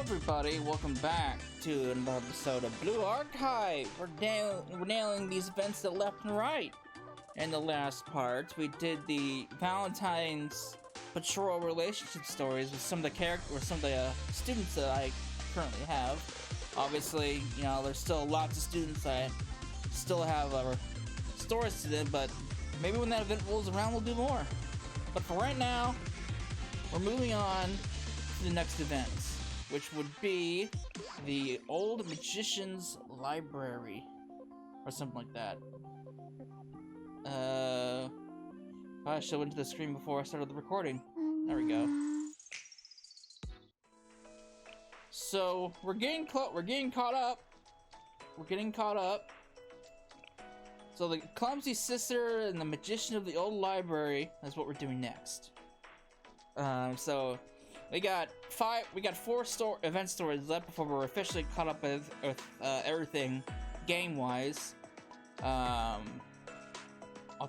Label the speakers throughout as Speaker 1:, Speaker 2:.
Speaker 1: everybody, welcome back to another episode of Blue Archive. We're nailing these events to left and right. In the last part, we did the Valentine's patrol relationship stories with some of the students that I currently have. Obviously, you know, there's still lots of students that still have stories to them, but maybe when that event rolls around, we'll do more. But for right now, we're moving on to the next event, which would be the Old Magician's Library, or something like that. I should have went to the screen before I started the recording. There we go. So we're getting caught up. So the Clumsy Sister and the Magician of the Old Library is what we're doing next. So we got four event stories left before we're officially caught up with everything game-wise. I'll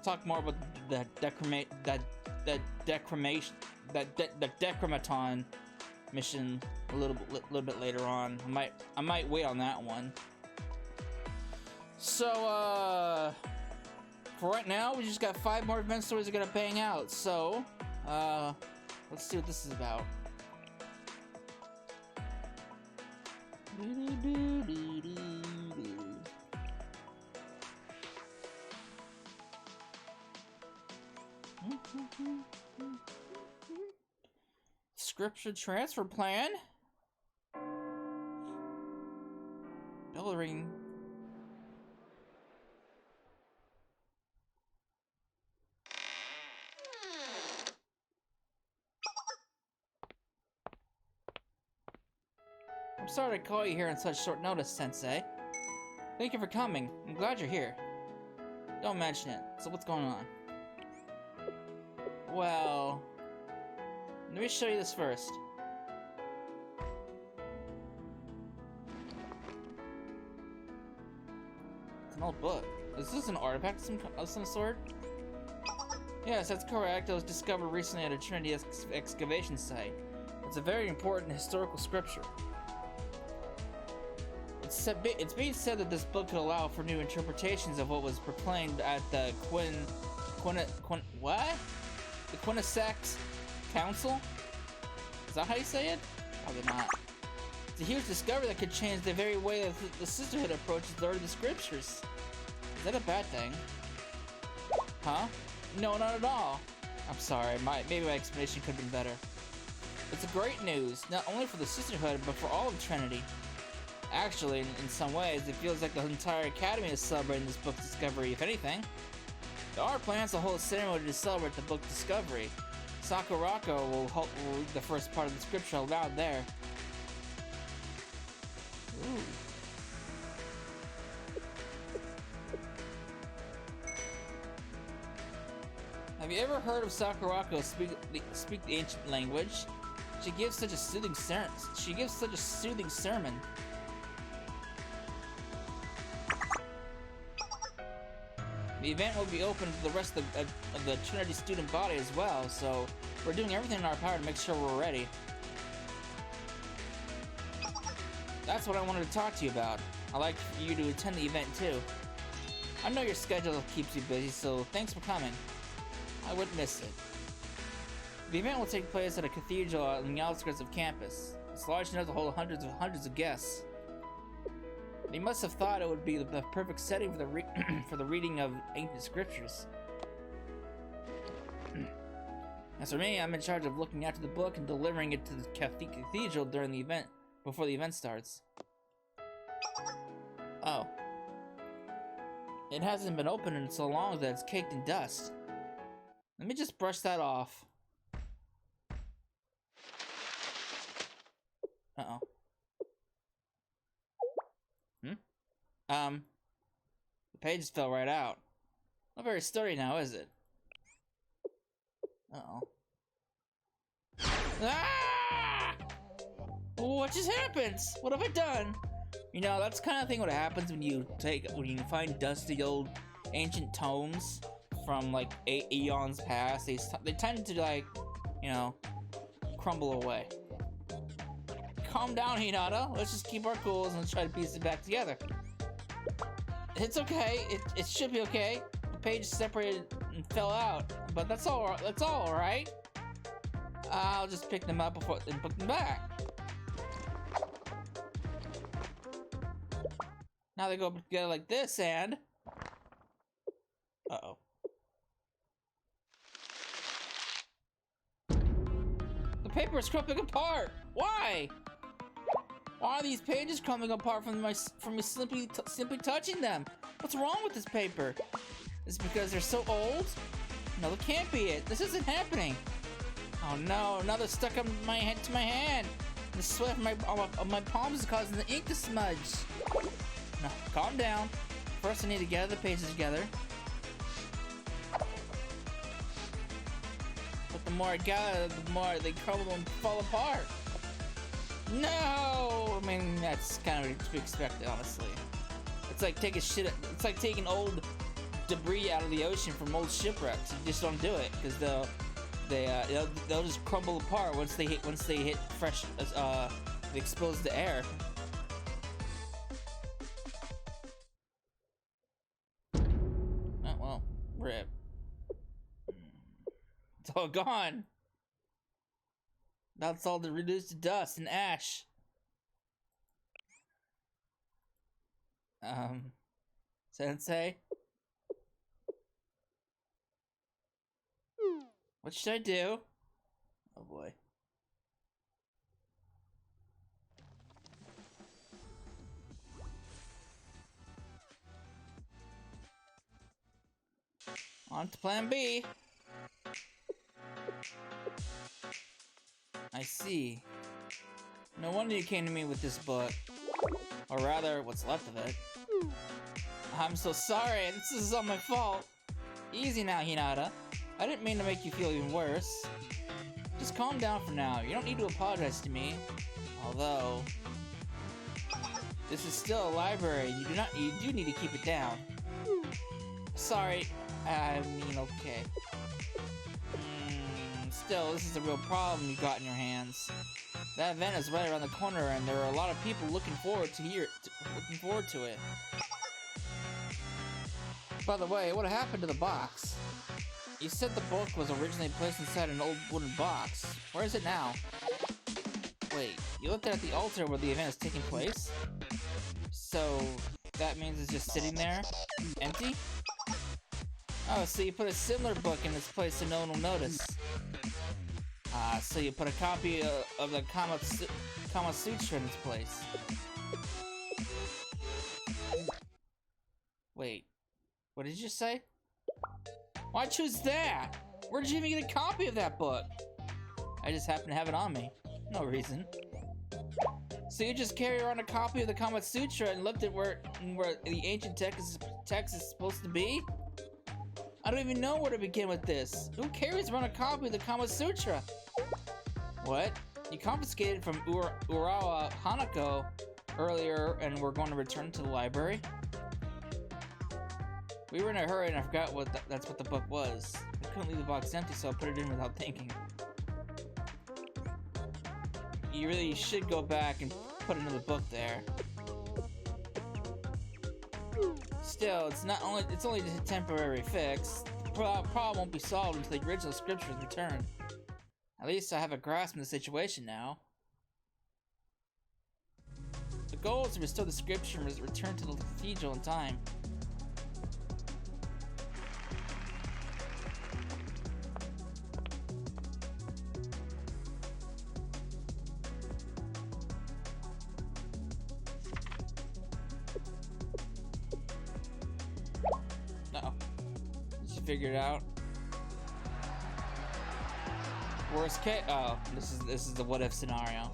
Speaker 1: talk more about the Decrematon mission a little bit later on. I might wait on that one. So for right now, we just got 5 more event stories we gotta bang out. So let's see what this is about. Scripture transfer plan. Bell ring. I'm sorry to call you here on such short notice, Sensei. Thank you for coming. I'm glad you're here. Don't mention it. So what's going on? Well, let me show you this first. It's an old book. Is this an artifact of some sort? Yes, that's correct. It was discovered recently at a Trinity excavation site. It's a very important historical scripture. It's being said that this book could allow for new interpretations of what was proclaimed at the the Quinnisex Council? Is that how you say it? Probably not. It's a huge discovery that could change the very way that the Sisterhood approaches learning the scriptures. Is that a bad thing? Huh? No, not at all. I'm sorry, maybe my explanation could have been better. It's a great news, not only for the Sisterhood, but for all of Trinity. Actually, in some ways, it feels like the entire Academy is celebrating this book's discovery, if anything. There are plans to hold a ceremony to celebrate the book's discovery. Sakurako will read the first part of the scripture aloud there. Ooh. Have you ever heard of Sakurako speak the ancient language? She gives such a soothing sermon. The event will be open to the rest of the Trinity student body as well, so we're doing everything in our power to make sure we're ready. That's what I wanted to talk to you about. I'd like you to attend the event too. I know your schedule keeps you busy, so thanks for coming. I wouldn't miss it. The event will take place at a cathedral on the outskirts of campus. It's large enough to hold hundreds of guests. They must have thought it would be the perfect setting for the reading of ancient scriptures. As for me, I'm in charge of looking after the book and delivering it to the cathedral during the event, before the event starts. Oh. It hasn't been opened in so long that it's caked in dust. Let me just brush that off. Uh-oh. The page fell right out. Not very sturdy now, is it? Uh-oh. Ah! What just happened? What have I done? You know, that's the kind of thing what happens when you find dusty old ancient tomes from like eons past. They tend to, like, you know, crumble away. calm down, Hinata. Let's just keep our cools and let's try to piece it back together. It's okay. It should be okay. The page separated and fell out, but that's all. That's all right. I'll just pick them up and put them back. Now they go together like this, and uh-oh. The paper is crumbling apart. Why? Why are these pages crumbling apart from me simply touching them? What's wrong with this paper? Is it because they're so old? No, it can't be it. This isn't happening. Oh no! Now they're stuck on my hand. The sweat of my palms is causing the ink to smudge. No, calm down. First, I need to gather the pages together. But the more I gather, the more they crumble and fall apart. No! I mean, that's kind of to be expected, honestly. It's like taking shit. It's like taking old debris out of the ocean from old shipwrecks. You just don't do it because they'll just crumble apart once they hit fresh, exposed to air. Oh well, rip. It's all gone. That's all reduced to dust and ash. Sensei? What should I do? Oh boy. On to plan B. I see. No wonder you came to me with this book. Or rather, what's left of it. I'm so sorry, this is all my fault. Easy now, Hinata. I didn't mean to make you feel even worse. Just calm down for now. You don't need to apologize to me. Although, this is still a library. You do need to keep it down. Sorry. I mean, okay. Still, this is a real problem you got in your hands. That event is right around the corner, and there are a lot of people looking forward to it. By the way, what happened to the box? You said the book was originally placed inside an old wooden box. Where is it now? Wait, you left it at the altar where the event is taking place? So, that means it's just sitting there? Empty? Oh, so you put a similar book in its place so no one will notice. So you put a copy of the Kama Sutra in its place. Wait, what did you just say? Why choose that? Where did you even get a copy of that book? I just happen to have it on me. No reason. So you just carry around a copy of the Kama Sutra and left it where the ancient text is supposed to be? I don't even know where to begin with this. Who carries around a copy of the Kama Sutra? What? You confiscated from Urawa Hanako earlier and we're going to return to the library? We were in a hurry and I forgot that's what the book was. I couldn't leave the box empty, so I put it in without thinking. You really should go back and put another book there. Still, it's only a temporary fix. The problem won't be solved until the original scripture is returned. At least I have a grasp of the situation now. The goal is to restore the scripture and return to the cathedral in time. Uh-oh. Did you figure it out? Worst case, oh, this is the what if scenario.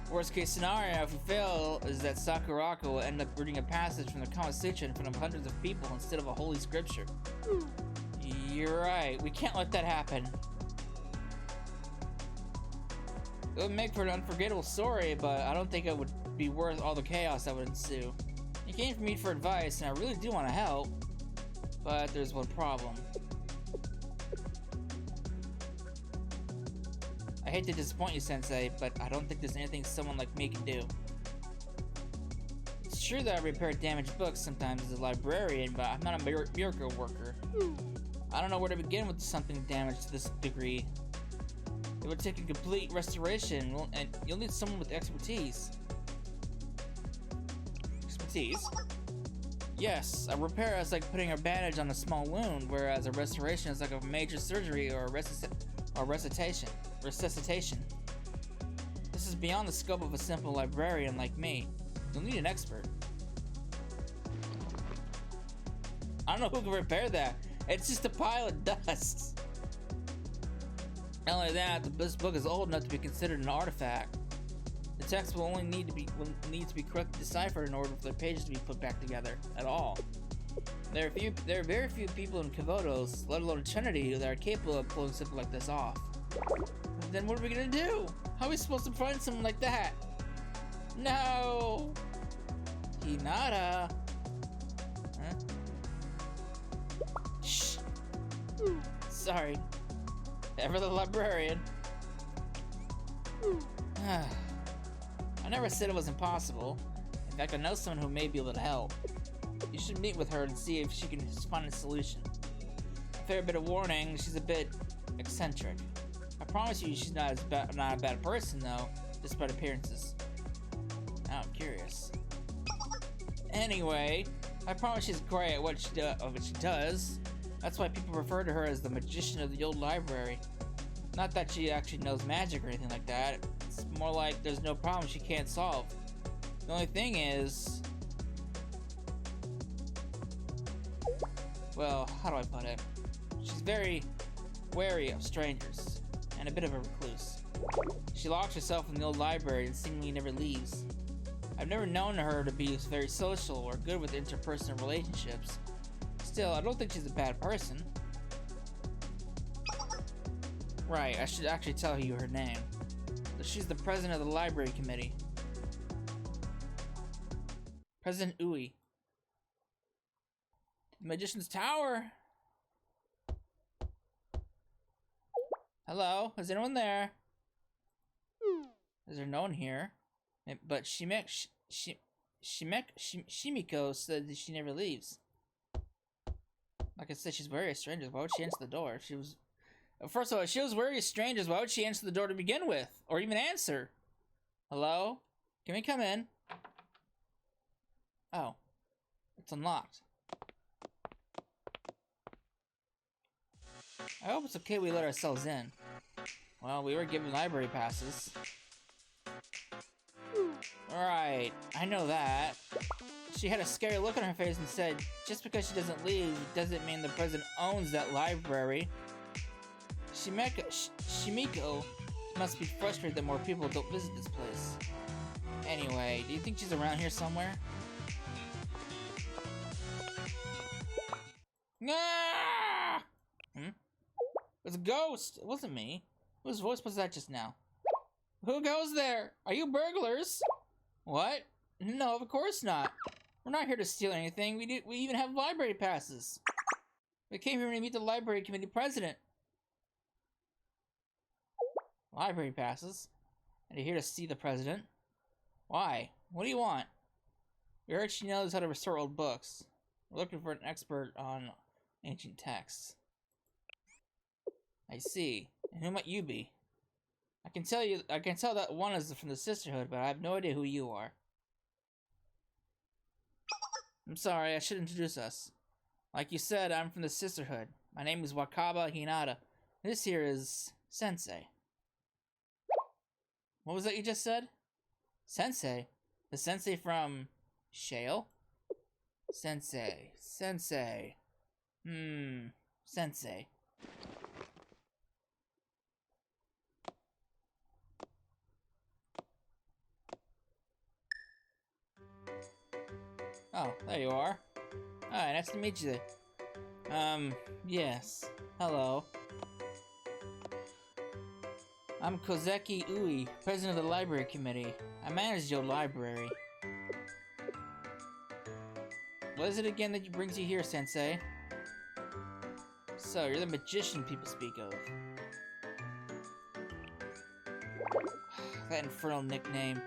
Speaker 1: Worst case scenario, if we fail, is that Sakurako will end up reading a passage from the Kama Sutra in front of hundreds of people instead of a holy scripture. You're right, we can't let that happen. It would make for an unforgettable story, but I don't think it would be worth all the chaos that would ensue. You came to me for advice, and I really do want to help, but there's one problem. I hate to disappoint you, Sensei, but I don't think there's anything someone like me can do. It's true that I repair damaged books sometimes as a librarian, but I'm not a miracle worker. I don't know where to begin with something damaged to this degree. It would take a complete restoration, and you'll need someone with expertise. Expertise? Yes, a repair is like putting a bandage on a small wound, whereas a restoration is like a major surgery or a resuscitation. This is beyond the scope of a simple librarian like me. You'll need an expert. I don't know who can repair that. It's just a pile of dust. Not only that, this book is old enough to be considered an artifact. The text will only need to be correctly deciphered in order for the pages to be put back together at all. There are very few people in Kavotos, let alone Trinity, that are capable of pulling something like this off. Then what are we gonna do? How are we supposed to find someone like that? No! Hinata! Huh? Shh! Sorry. Ever the librarian. I never said it was impossible. In fact, I know someone who may be able to help. You should meet with her and see if she can find a solution. A fair bit of warning, she's a bit eccentric. I promise you she's not a bad person though, despite appearances. Now I'm curious. Anyway, I promise she's great at what she does. That's why people refer to her as the magician of the old library. Not that she actually knows magic or anything like that. It's more like there's no problem she can't solve. The only thing is... well, how do I put it? She's very wary of strangers, and a bit of a recluse. She locks herself in the old library and seemingly never leaves. I've never known her to be very social or good with interpersonal relationships. Still, I don't think she's a bad person. Right, I should actually tell you her name. She's the president of the library committee. President Ui. The Magician's Tower! Hello? Is anyone there? Is there no one here? But Shimiko said that she never leaves. Like I said, she's wary of strangers. Why would she answer the door if she was... First of all, if she was wary of strangers, why would she answer the door to begin with? Or even answer? Hello? Can we come in? Oh. It's unlocked. I hope it's okay we let ourselves in. Well, we were given library passes. Alright, I know that. She had a scary look on her face and said, just because she doesn't leave doesn't mean the president owns that library. Shimiko must be frustrated that more people don't visit this place. Anyway, do you think she's around here somewhere? Ah! It's a ghost! It wasn't me. Whose voice was that just now? Who goes there? Are you burglars? What? No, of course not. We're not here to steal anything. We even have library passes. We came here to meet the library committee president. Library passes? And you're here to see the president? Why? What do you want? We heard she knows how to restore old books. We're looking for an expert on ancient texts. I see. And who might you be? I can tell that one is from the Sisterhood, but I have no idea who you are. I'm sorry, I should introduce us. Like you said, I'm from the Sisterhood. My name is Wakaba Hinata. This here is Sensei. What was that you just said? Sensei? The Sensei from Shale? Sensei. Sensei. Sensei. Oh, there you are. Alright, nice to meet you. Yes. Hello. I'm Kozeki Ui, president of the library committee. I manage your library. What is it again that brings you here, Sensei? So, you're the magician people speak of. That infernal nickname.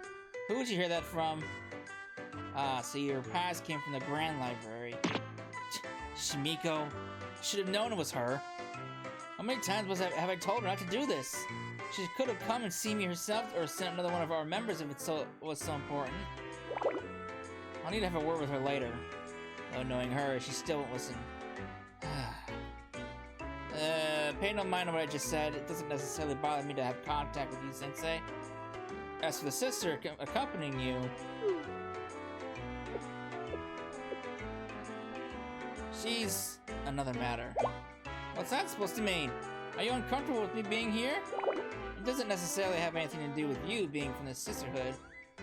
Speaker 1: Who would you hear that from? Ah, so your past came from the Grand Library. Shimiko. Should have known it was her. How many times have I told her not to do this? She could have come and seen me herself, or sent another one of our members if it was so important. I'll need to have a word with her later. Though knowing her, she still won't listen. Pay no mind on what I just said. It doesn't necessarily bother me to have contact with you, Sensei. As for the sister accompanying you... she's another matter. What's that supposed to mean? Are you uncomfortable with me being here? It doesn't necessarily have anything to do with you being from the sisterhood.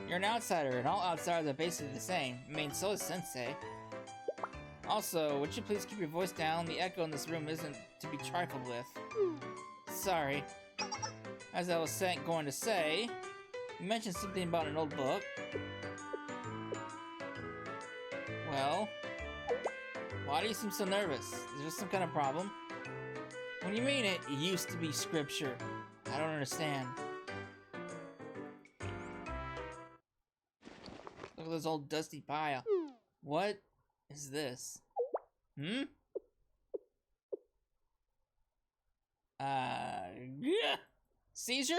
Speaker 1: You're an outsider, and all outsiders are basically the same. I mean, so is Sensei. Also, would you please keep your voice down? The echo in this room isn't to be trifled with. Sorry. As I was going to say, you mentioned something about an old book. Well, why do you seem so nervous? Is there some kind of problem? When you mean it used to be scripture. I don't understand. Look at this old dusty pile. What is this? Seizure?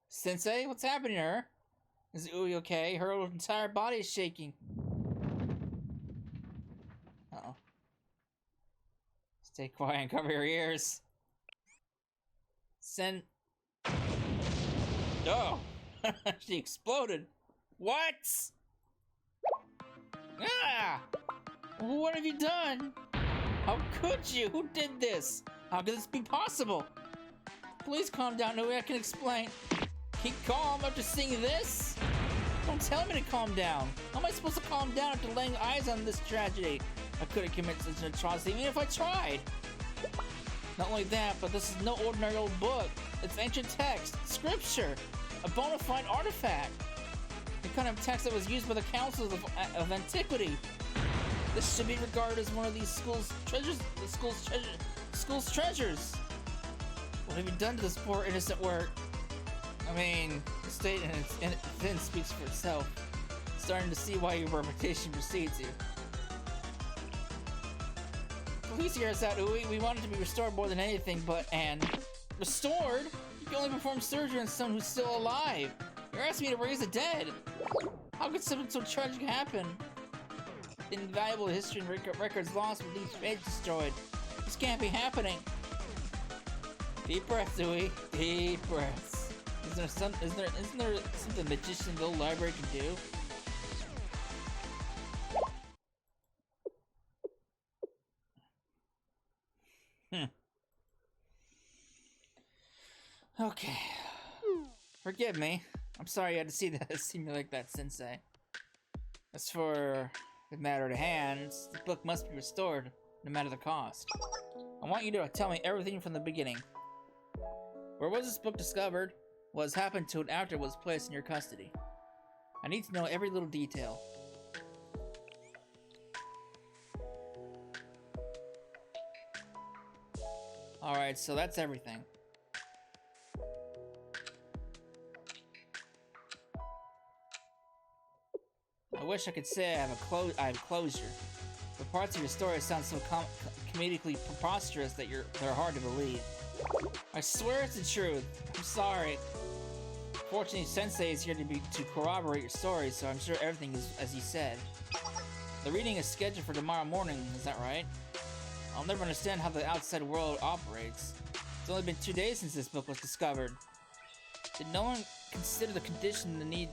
Speaker 1: Sensei, what's happening to her? Is Ui okay? Her entire body is shaking. Uh-oh. Stay quiet and cover your ears. Oh! She exploded. What? Ah! What have you done? How could you? Who did this? How could this be possible? Please calm down, Ui. I can explain. Keep calm after seeing this? Don't tell me to calm down. How am I supposed to calm down after laying eyes on this tragedy? I couldn't commit such an atrocity even if I tried. Not only that, but this is no ordinary old book. It's ancient text, scripture, a bona fide artifact. The kind of text that was used by the councils of antiquity. This should be regarded as one of these school's treasures. The school's treasures. What have you done to this poor innocent work? I mean, the state in it speaks for itself. Starting to see why your reputation precedes you. Please hear us out, Ui. We want it to be restored more than anything, and restored? You can only perform surgery on someone who's still alive. You're asking me to raise the dead. How could something so tragic happen? Invaluable history and records lost with each page destroyed. This can't be happening. Deep breaths, Ui. Deep breaths. Isn't there something a magician in the old library can do? Okay. Forgive me. I'm sorry you had to see me like that, Sensei. As for the matter at hand, the book must be restored, no matter the cost. I want you to tell me everything from the beginning. Where was this book discovered? What has happened to it after it was placed in your custody? I need to know every little detail. Alright, so that's everything. I wish I could say I have closure. The parts of your story sound so comedically preposterous that they're hard to believe. I swear it's the truth. I'm sorry. Fortunately, Sensei is here to corroborate your story, so I'm sure everything is as he said. The reading is scheduled for tomorrow morning, is that right? I'll never understand how the outside world operates. It's only been 2 days since this book was discovered. Did no one consider the condition, the need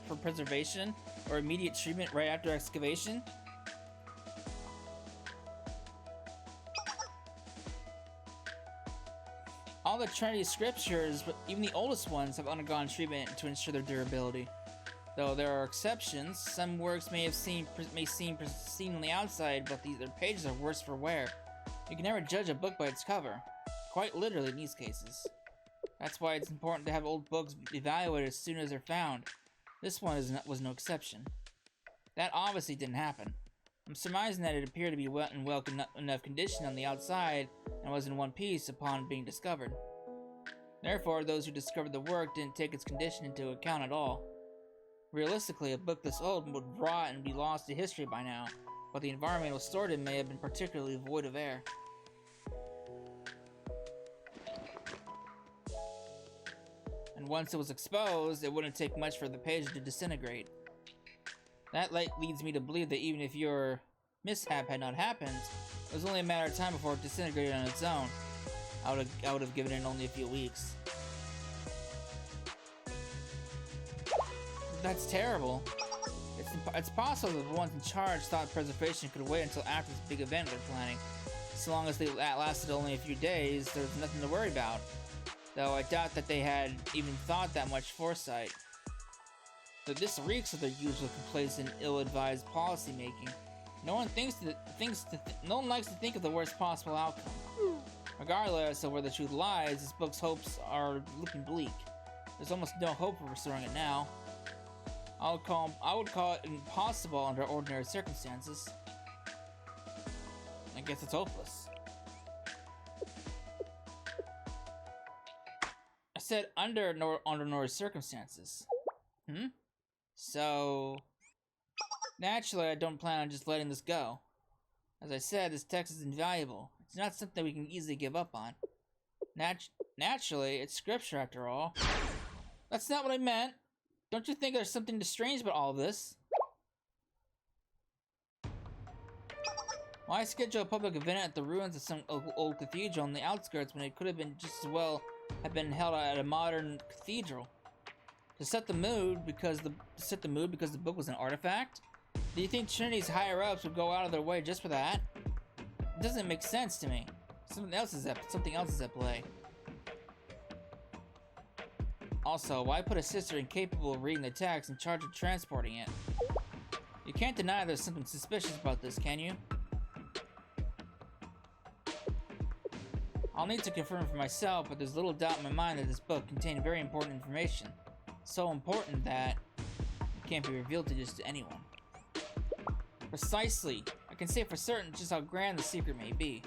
Speaker 1: for preservation or immediate treatment right after excavation? All the Trinity scriptures, even the oldest ones, have undergone treatment to ensure their durability. Though there are exceptions, some works may seem pristine on the outside, but their pages are worse for wear. You can never judge a book by its cover, quite literally in these cases. That's why it's important to have old books evaluated as soon as they're found. This one was no exception. That obviously didn't happen. I'm surmising that it appeared to be in well enough condition on the outside and was in one piece upon being discovered. Therefore, those who discovered the work didn't take its condition into account at all. Realistically, a book this old would rot and be lost to history by now, but the environment it was stored in may have been particularly void of air. And once it was exposed, it wouldn't take much for the page to disintegrate. That leads me to believe that even if your mishap had not happened, it was only a matter of time before it disintegrated on its own. I would have given it only a few weeks. That's terrible. It's possible that the ones in charge thought preservation could wait until after this big event they're planning. So long as that lasted only a few days, there was nothing to worry about. Though I doubt that they had even thought that much foresight. But this reeks of their usual complacent, ill-advised policy making. No one likes to think of the worst possible outcome. Regardless of where the truth lies, this book's hopes are looking bleak. There's almost no hope for restoring it now. I would call it impossible under ordinary circumstances. I guess it's hopeless. I said under ordinary circumstances. So naturally, I don't plan on just letting this go. As I said, this text is invaluable. It's not something we can easily give up on. Naturally, it's scripture after all. That's not what I meant. Don't you think there's something strange about all of this? Why schedule a public event at the ruins of some old cathedral on the outskirts when it could have been just as well have been held at a modern cathedral? To set the mood because the book was an artifact? Do you think Trinity's higher ups would go out of their way just for that? It doesn't make sense to me. Something else is at play. Also, why put a sister incapable of reading the text in charge of transporting it? You can't deny there's something suspicious about this, can you? I'll need to confirm for myself, but there's little doubt in my mind that this book contained very important information. So important that it can't be revealed to just anyone. Precisely. I can say for certain just how grand the secret may be.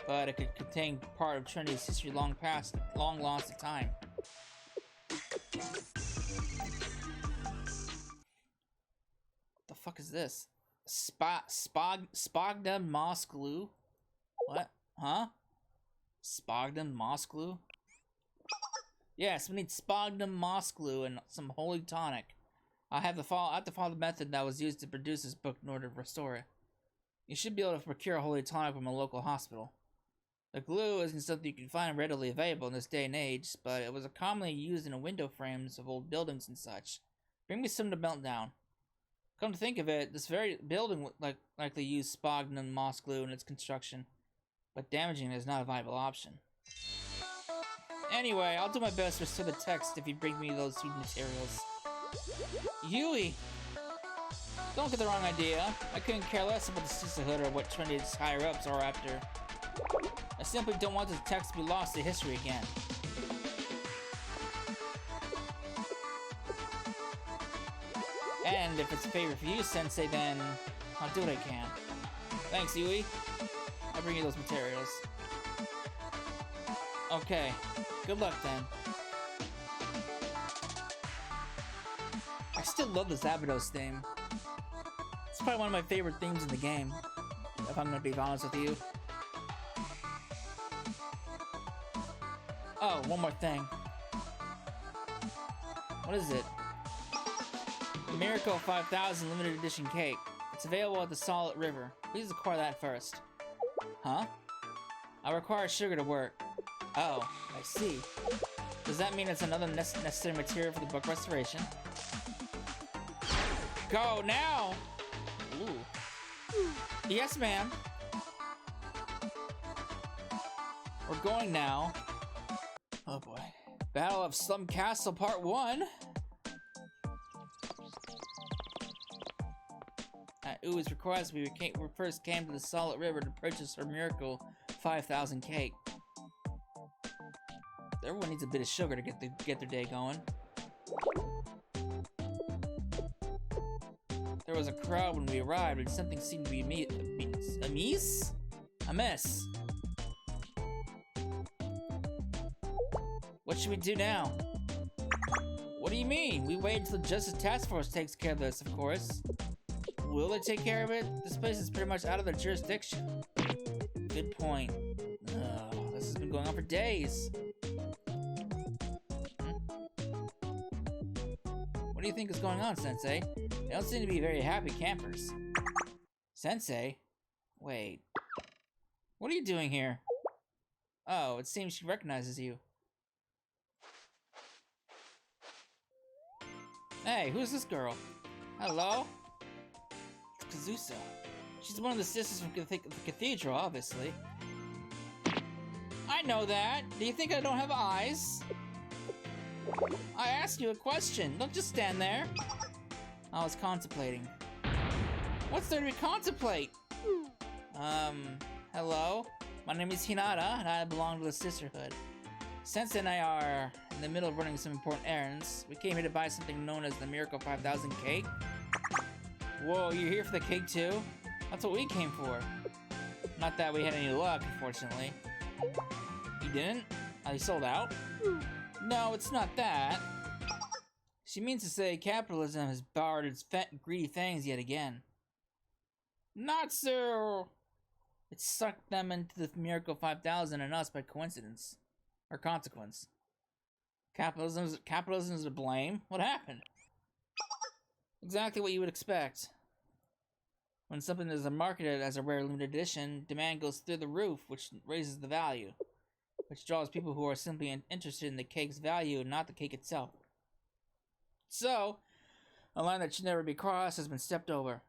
Speaker 1: But it could contain part of Trinity's history long lost to time. What the fuck is this? Spogdom moss glue? What? Huh? Spogdom moss glue? Yes, we need spogdom moss glue and some holy tonic. I have to follow the method that was used to produce this book in order to restore it. You should be able to procure a holy tonic from a local hospital. The glue isn't something you can find readily available in this day and age, but it was commonly used in the window frames of old buildings and such. Bring me some to melt down. Come to think of it, this very building would likely used sphagnum moss glue in its construction, but damaging it is not a viable option. Anyway, I'll do my best to restore the text if you bring me those sweet materials. Yui! Don't get the wrong idea. I couldn't care less about the sisterhood or what Trinity's higher-ups are after. I simply don't want this text to be lost to history again. And if it's a favor for you, Sensei, then I'll do what I can. Thanks, Yui. I'll bring you those materials. Okay. Good luck, then. I still love this Abydos theme. It's probably one of my favorite themes in the game, if I'm gonna be honest with you. Oh, one more thing. What is it? The Miracle 5000 limited edition cake. It's available at the Solid River. Please acquire that first. Huh? I require sugar to work. Oh, I see. Does that mean it's another necessary material for the book restoration? Go now! Ooh. Yes, ma'am. We're going now. Oh boy. Battle of Slum Castle Part 1. At U's request, we first came to the Solid River to purchase her Miracle 5000 cake. Everyone needs a bit of sugar to get their day going. There was a crowd when we arrived, and something seemed to be amiss. What should we do now? What do you mean? We wait until the Justice Task Force takes care of this, of course. Will they take care of it? This place is pretty much out of their jurisdiction. Good point. This has been going on for days. What do you think is going on, Sensei? They don't seem to be very happy campers. Sensei? Wait. What are you doing here? Oh, it seems she recognizes you. Hey, who's this girl? Hello? It's Kazusa. She's one of the sisters from the cathedral, obviously. I know that. Do you think I don't have eyes? I asked you a question. Don't just stand there. I was contemplating. What's there to contemplate? Hello? My name is Hinata, and I belong to the Sisterhood. Sensei and I are in the middle of running some important errands. We came here to buy something known as the Miracle 5000 cake. Whoa, you're here for the cake too? That's what we came for. Not that we had any luck, unfortunately. You didn't? You sold out? No, it's not that. She means to say capitalism has barred its fat, greedy fangs yet again. Not so! It sucked them into the Miracle 5000 and us by coincidence. Or consequence. Capitalism is to blame? What happened? Exactly what you would expect. When something is marketed as a rare limited edition, demand goes through the roof, which raises the value. Which draws people who are simply interested in the cake's value and not the cake itself. So, a line that should never be crossed has been stepped over.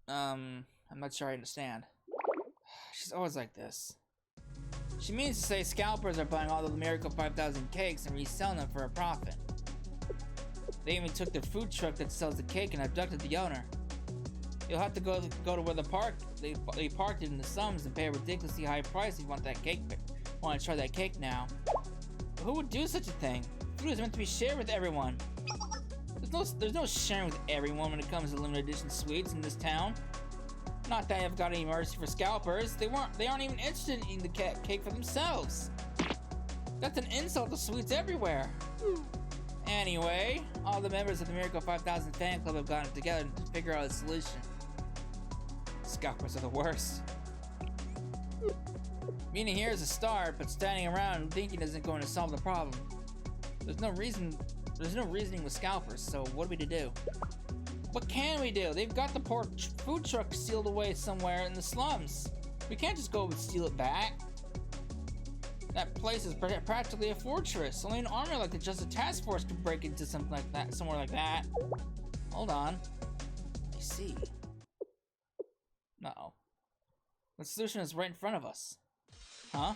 Speaker 1: I'm not sure I understand. She's always like this. She means to say scalpers are buying all the Miracle 5000 cakes and reselling them for a profit. They even took the food truck that sells the cake and abducted the owner. You'll have to go to where they parked it in the slums and pay a ridiculously high price if you want that cake. Want to try that cake now? But who would do such a thing? Food is meant to be shared with everyone. There's no sharing with everyone when it comes to limited edition sweets in this town. Not that I've got any mercy for scalpers. They aren't even interested in eating the cake for themselves. That's an insult to sweets everywhere. Anyway, all the members of the Miracle 5000 fan club have gotten together to figure out a solution. Scalpers are the worst. Meaning here is a start, but standing around and thinking isn't going to solve the problem. There's no reasoning with scalpers, so what are we to do? What can we do? They've got the poor food truck sealed away somewhere in the slums. We can't just go and steal it back. That place is practically a fortress. Only an army like the Justice Task Force could break into something like that, somewhere like that. Hold on. I see. Uh-oh. The solution is right in front of us. Huh?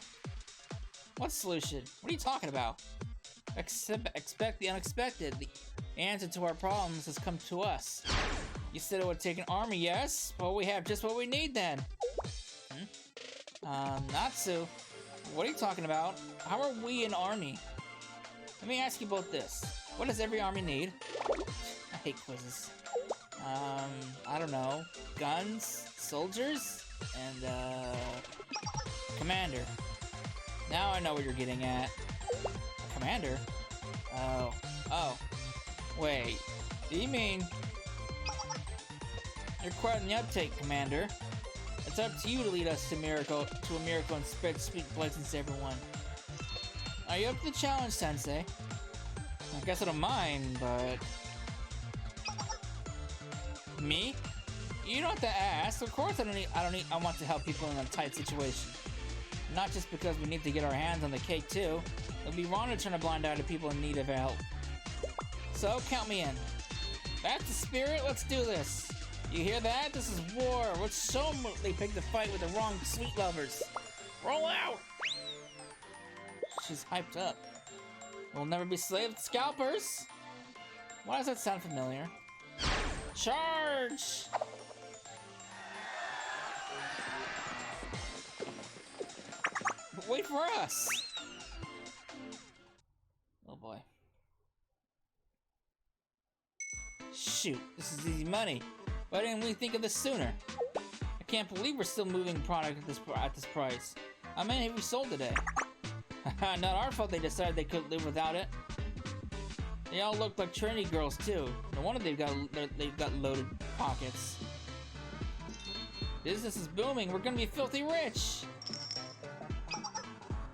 Speaker 1: What solution? What are you talking about? Expect the unexpected. The answer to our problems has come to us. You said it would take an army, yes? Well, we have just what we need then. Natsu. What are you talking about? How are we an army? Let me ask you both this. What does every army need? I hate quizzes. I don't know. Guns, soldiers, and, commander. Now I know what you're getting at. Commander? Oh. Wait. Do you mean... You're quite in the uptake, Commander. It's up to you to lead us to a miracle and spread sweet blessings to everyone. Are you up to the challenge, Sensei? I guess I don't mind, but... Me? You don't have to ask. Of course I want to help people in a tight situation. Not just because we need to get our hands on the cake too. It would be wrong to turn a blind eye to people in need of help. So, count me in. That's the spirit, let's do this. You hear that? This is war. Let's show them they picked the fight with the wrong sweet lovers. Roll out! She's hyped up. We'll never be slaves to scalpers. Why does that sound familiar? Charge! But wait for us! Oh boy. Shoot, this is easy money. Why didn't we think of this sooner? I can't believe we're still moving product at this price. How many have we sold today? Not our fault they decided they couldn't live without it. They all look like Trinity girls too. No wonder they've got loaded pockets. Business is booming. We're gonna be filthy rich.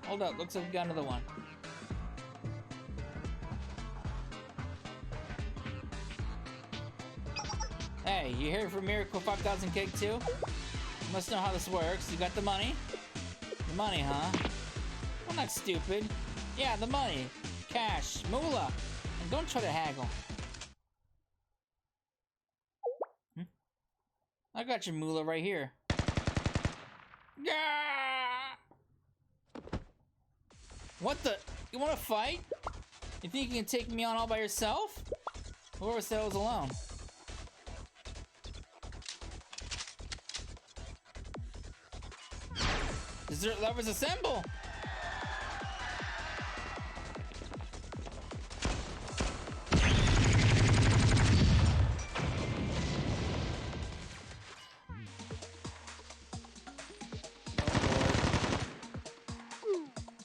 Speaker 1: Hold up, looks like we got another one. Hey, you here for Miracle 5000 Cake too? You must know how this works. You got the money? The money, huh? I'm not stupid. Yeah, the money. Cash. Moolah. And don't try to haggle. I got your moolah right here. Gah! What the? You wanna fight? You think you can take me on all by yourself? Whoever said I was alone? Desert lovers assemble!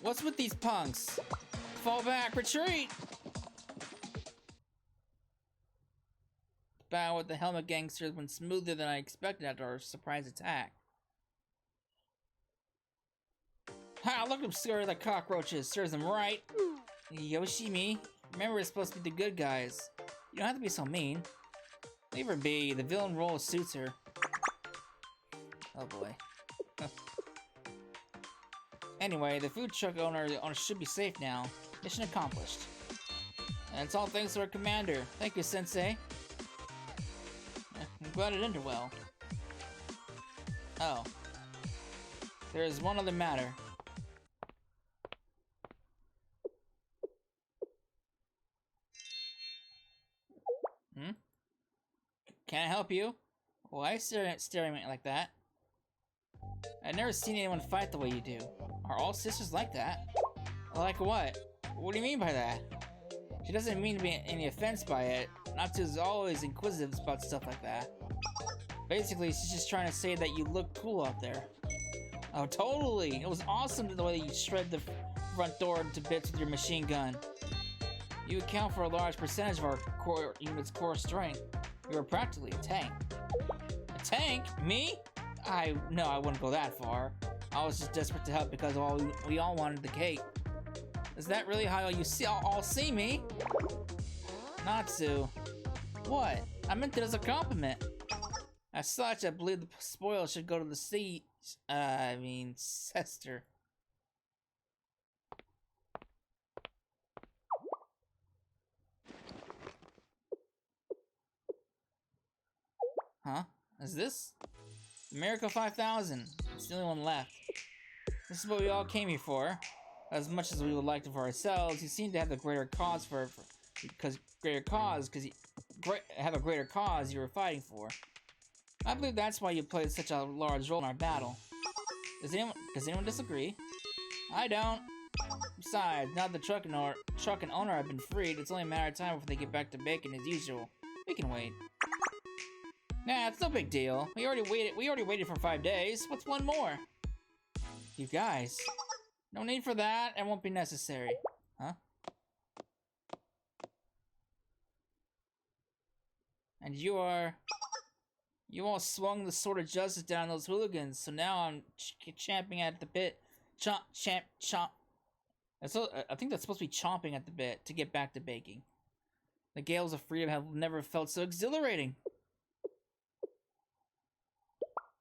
Speaker 1: What's with these punks? Fall back, retreat! The battle with the helmet gangsters went smoother than I expected after our surprise attack. Ha! Look at them scurry like cockroaches. Serves them right. Yoshimi, remember it's supposed to be the good guys. You don't have to be so mean. Leave her be. The villain role suits her. Oh boy. Anyway, the food truck owner should be safe now. Mission accomplished. And it's all thanks to our commander. Thank you, Sensei. I'm glad it ended well. Oh. There is one other matter. Can I help you? Why are you staring at me like that? I've never seen anyone fight the way you do. Are all sisters like that? Like what? What do you mean by that? She doesn't mean to be any offense by it. Natsu's always inquisitive about stuff like that. Basically, she's just trying to say that you look cool out there. Oh, totally! It was awesome the way you shred the front door to bits with your machine gun. You account for a large percentage of our core unit's core strength. You are practically a tank. A tank? Me? No, I wouldn't go that far. I was just desperate to help because we all wanted the cake. Is that really how you all see me? Natsu. What? I meant it as a compliment. As such, I believe the spoils should go to the sister. Huh? Is this? Miracle 5000. It's the only one left. This is what we all came here for. As much as we would like to for ourselves, you seem to have the greater cause because you were fighting for. I believe that's why you played such a large role in our battle. Does anyone disagree? I don't. Besides, now the truck and owner have been freed, it's only a matter of time before they get back to bacon as usual. We can wait. Nah, it's no big deal. We already waited for 5 days. What's one more? You guys. No need for that. It won't be necessary. Huh? And you all swung the sword of justice down those hooligans, so now I'm champing at the bit. Chomp. I think that's supposed to be chomping at the bit to get back to baking. The gales of freedom have never felt so exhilarating.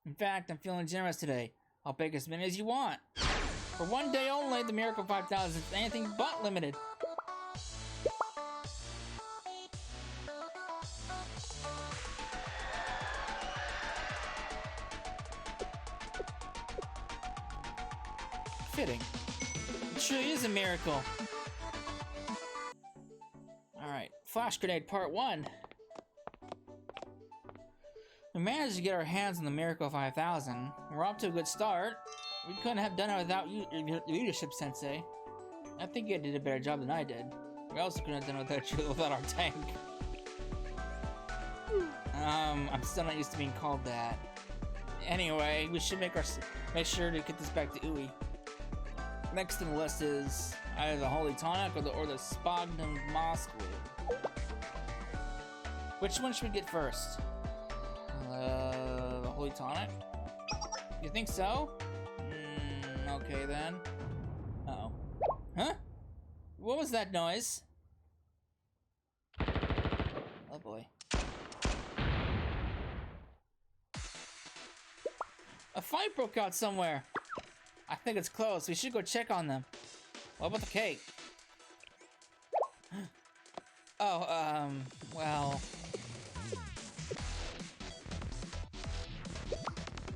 Speaker 1: In fact, I'm feeling generous today. I'll bake as many as you want. For 1 day only, the Miracle 5000 is anything but limited. Fitting. It truly is a miracle. Alright, Flash Grenade Part 1. We managed to get our hands on the Miracle 5000. We're off to a good start. We couldn't have done it without your leadership, Sensei. I think you did a better job than I did. We also couldn't have done it without our tank. I'm still not used to being called that. Anyway, we should make sure to get this back to Ui. Next on the list is either the Holy Tonic or the Spognum Moss Glue. Which one should we get first? The Holy Tonic? You think so? Okay then. Uh-oh. Huh? What was that noise? Oh boy. A fight broke out somewhere. I think it's close. We should go check on them. What about the cake? Oh, well...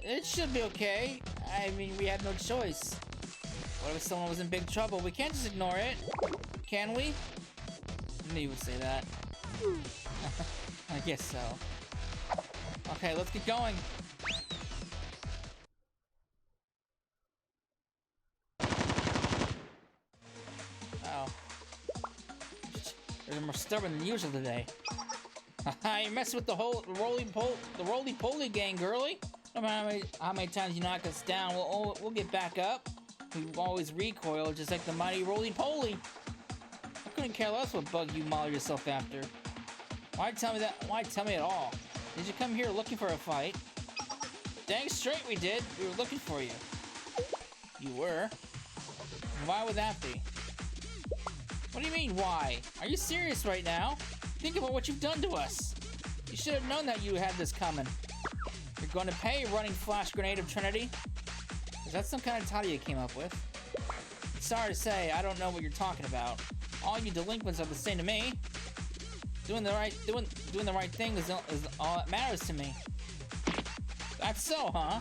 Speaker 1: It should be okay. I mean, we had no choice. What if someone was in big trouble? We can't just ignore it. Can we? I knew you would say that. I guess so. Okay, let's get going. Oh. They're more stubborn than usual today. You messing with the whole roly-poly gang, girly? No matter how many times you knock us down, we'll get back up. We always recoil, just like the mighty roly-poly. I couldn't care less what bug you model yourself after. Why tell me that? Why tell me at all? Did you come here looking for a fight? Dang straight we did. We were looking for you. You were? Why would that be? What do you mean, why? Are you serious right now? Think about what you've done to us. You should have known that you had this coming. You're going to pay, running flash grenade of Trinity? Is that some kind of title you came up with? Sorry to say, I don't know what you're talking about. All you delinquents are the same to me. Doing the right thing is all that matters to me. That's so, huh?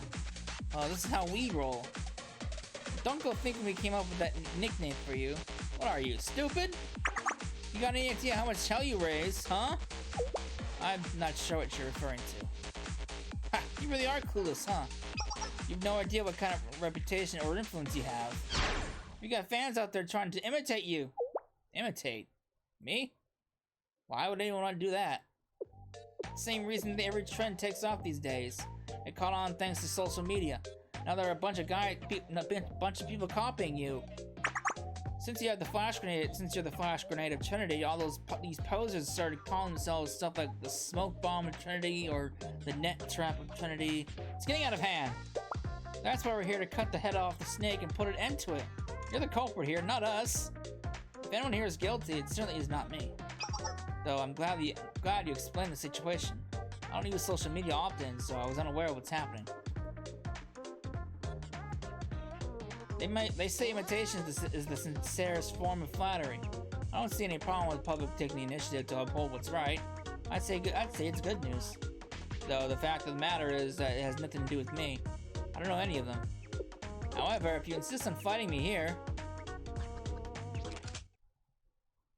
Speaker 1: Oh, this is how we roll. Don't go thinking we came up with that nickname for you. What are you, stupid? You got any idea how much hell you raise, huh? I'm not sure what you're referring to. Ha! You really are clueless, huh? You've no idea what kind of reputation or influence you have. You got fans out there trying to imitate you. Imitate? Me? Why would anyone want to do that? Same reason that every trend takes off these days. It caught on thanks to social media. Now there are a bunch of people copying you. Since you're the flash grenade of Trinity, all these posers started calling themselves stuff like the smoke bomb of Trinity or the net trap of Trinity. It's getting out of hand. That's why we're here to cut the head off the snake and put an end to it. You're the culprit here, not us. If anyone here is guilty, it certainly is not me. Though I'm glad you explained the situation. I don't use social media often, so I was unaware of what's happening. They say imitation is the sincerest form of flattery. I don't see any problem with the public taking the initiative to uphold what's right. I'd say it's good news. Though the fact of the matter is that it has nothing to do with me. I don't know any of them. However, if you insist on fighting me here,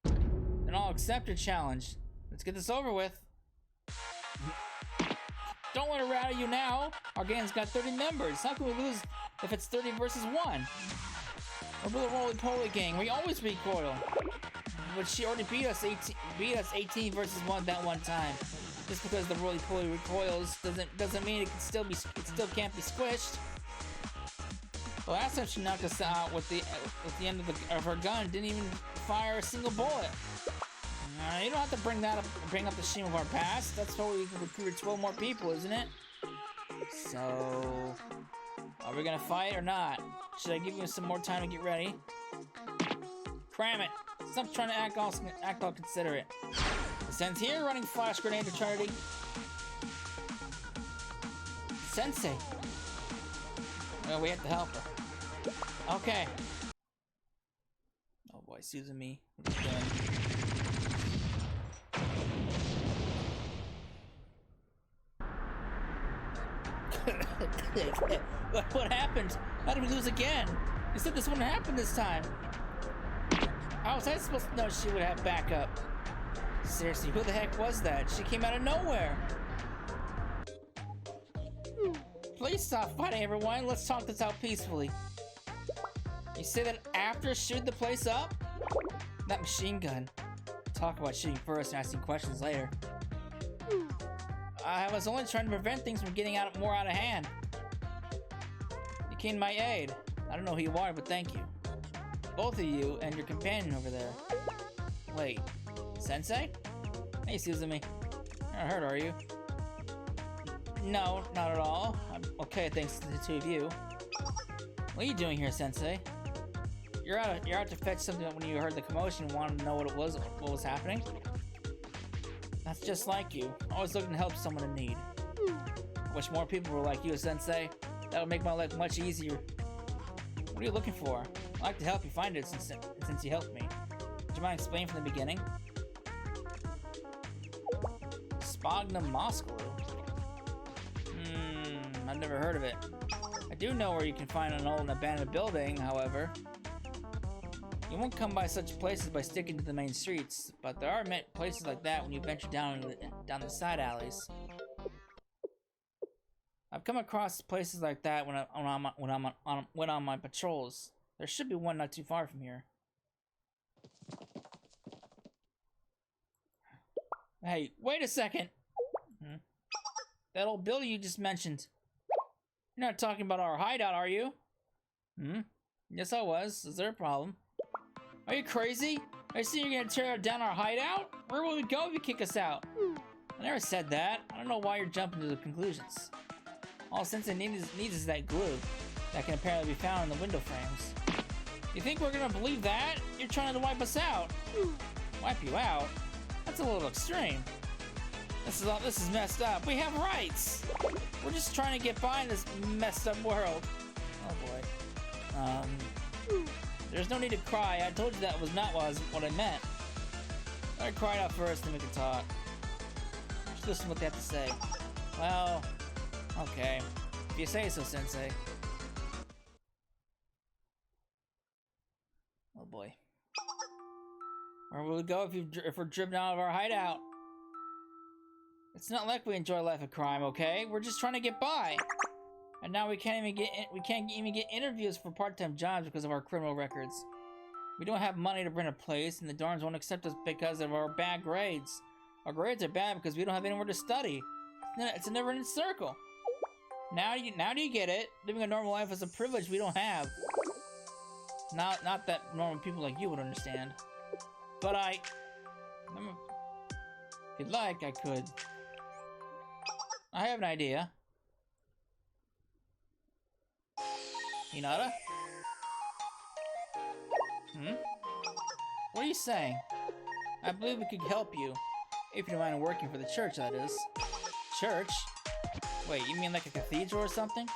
Speaker 1: then I'll accept your challenge. Let's get this over with. Don't let it rattle you now. Our gang's got 30 members. How can we lose if it's 30 versus 1? We're the roly-poly gang. We always recoil. But she already beat us 18 versus 1 that one time. Just because the roly-poly recoils doesn't mean it still can't be squished. Well, last time she knocked us out with the end of her gun, didn't even fire a single bullet. You don't have to bring up the shame of our past. That's how we can recruit 12 more people, isn't it? So, are we gonna fight or not? Should I give you some more time to get ready? Cram it! Stop trying to act all considerate. Sen's here, running flash grenade to Trinity. Sensei. Well, we have to help her. Okay. Oh boy, Susan me. What are you doing? What happened? How did we lose again? You said this wouldn't happen this time. How was I supposed to know she would have backup? Seriously, who the heck was that? She came out of nowhere. Please stop fighting, everyone. Let's talk this out peacefully. You say that after shooting the place up? That machine gun. Talk about shooting first and asking questions later. I was only trying to prevent things from getting more out of hand. You came to my aid. I don't know who you are, but thank you. both of you and your companion over there. Wait, Sensei? Hey, Suzumi. You're not hurt, are you? No, not at all. I'm okay thanks to the two of you. What are you doing here, Sensei? You're out to fetch something when you heard the commotion and wanted to know what was happening? That's just like you. Always looking to help someone in need. I wish more people were like you, Sensei. That would make my life much easier. What are you looking for? I'd like to help you find it since you helped me. Would you mind explaining from the beginning? Sphagnum Moscaru? I've never heard of it. I do know where you can find an old and abandoned building, however. You won't come by such places by sticking to the main streets, but there are places like that when you venture down the side alleys. I've come across places like that when on my patrols. There should be one not too far from here. Hey, wait a second! That old building you just mentioned. You're not talking about our hideout, are you? Yes, I was. Is there a problem? Are you crazy? Are you saying you're gonna tear down our hideout? Where will we go if you kick us out? I never said that. I don't know why you're jumping to the conclusions. All Sensei needs is that glue that can apparently be found in the window frames. You think we're gonna believe that? You're trying to wipe us out. Wipe you out? That's a little extreme. This is messed up. We have rights. We're just trying to get by in this messed up world. Oh boy. There's no need to cry. I told you that was not what I meant. Let her cry it out first, then we can talk. Just listen to what they have to say. Well, okay. If you say so, Sensei. Oh boy. Where will we go if we're driven out of our hideout? It's not like we enjoy life of crime, okay? We're just trying to get by. And now we can't even get interviews for part-time jobs because of our criminal records. We don't have money to rent a place, and the dorms won't accept us because of our bad grades. Our grades are bad because we don't have anywhere to study. It's a never-ending circle. Now do you get it? Living a normal life is a privilege we don't have. Not that normal people like you would understand. But if you'd like, I could. I have an idea. Hinata? What are you saying? I believe we could help you. If you don't mind working for the church, that is. Church? Wait, you mean like a cathedral or something?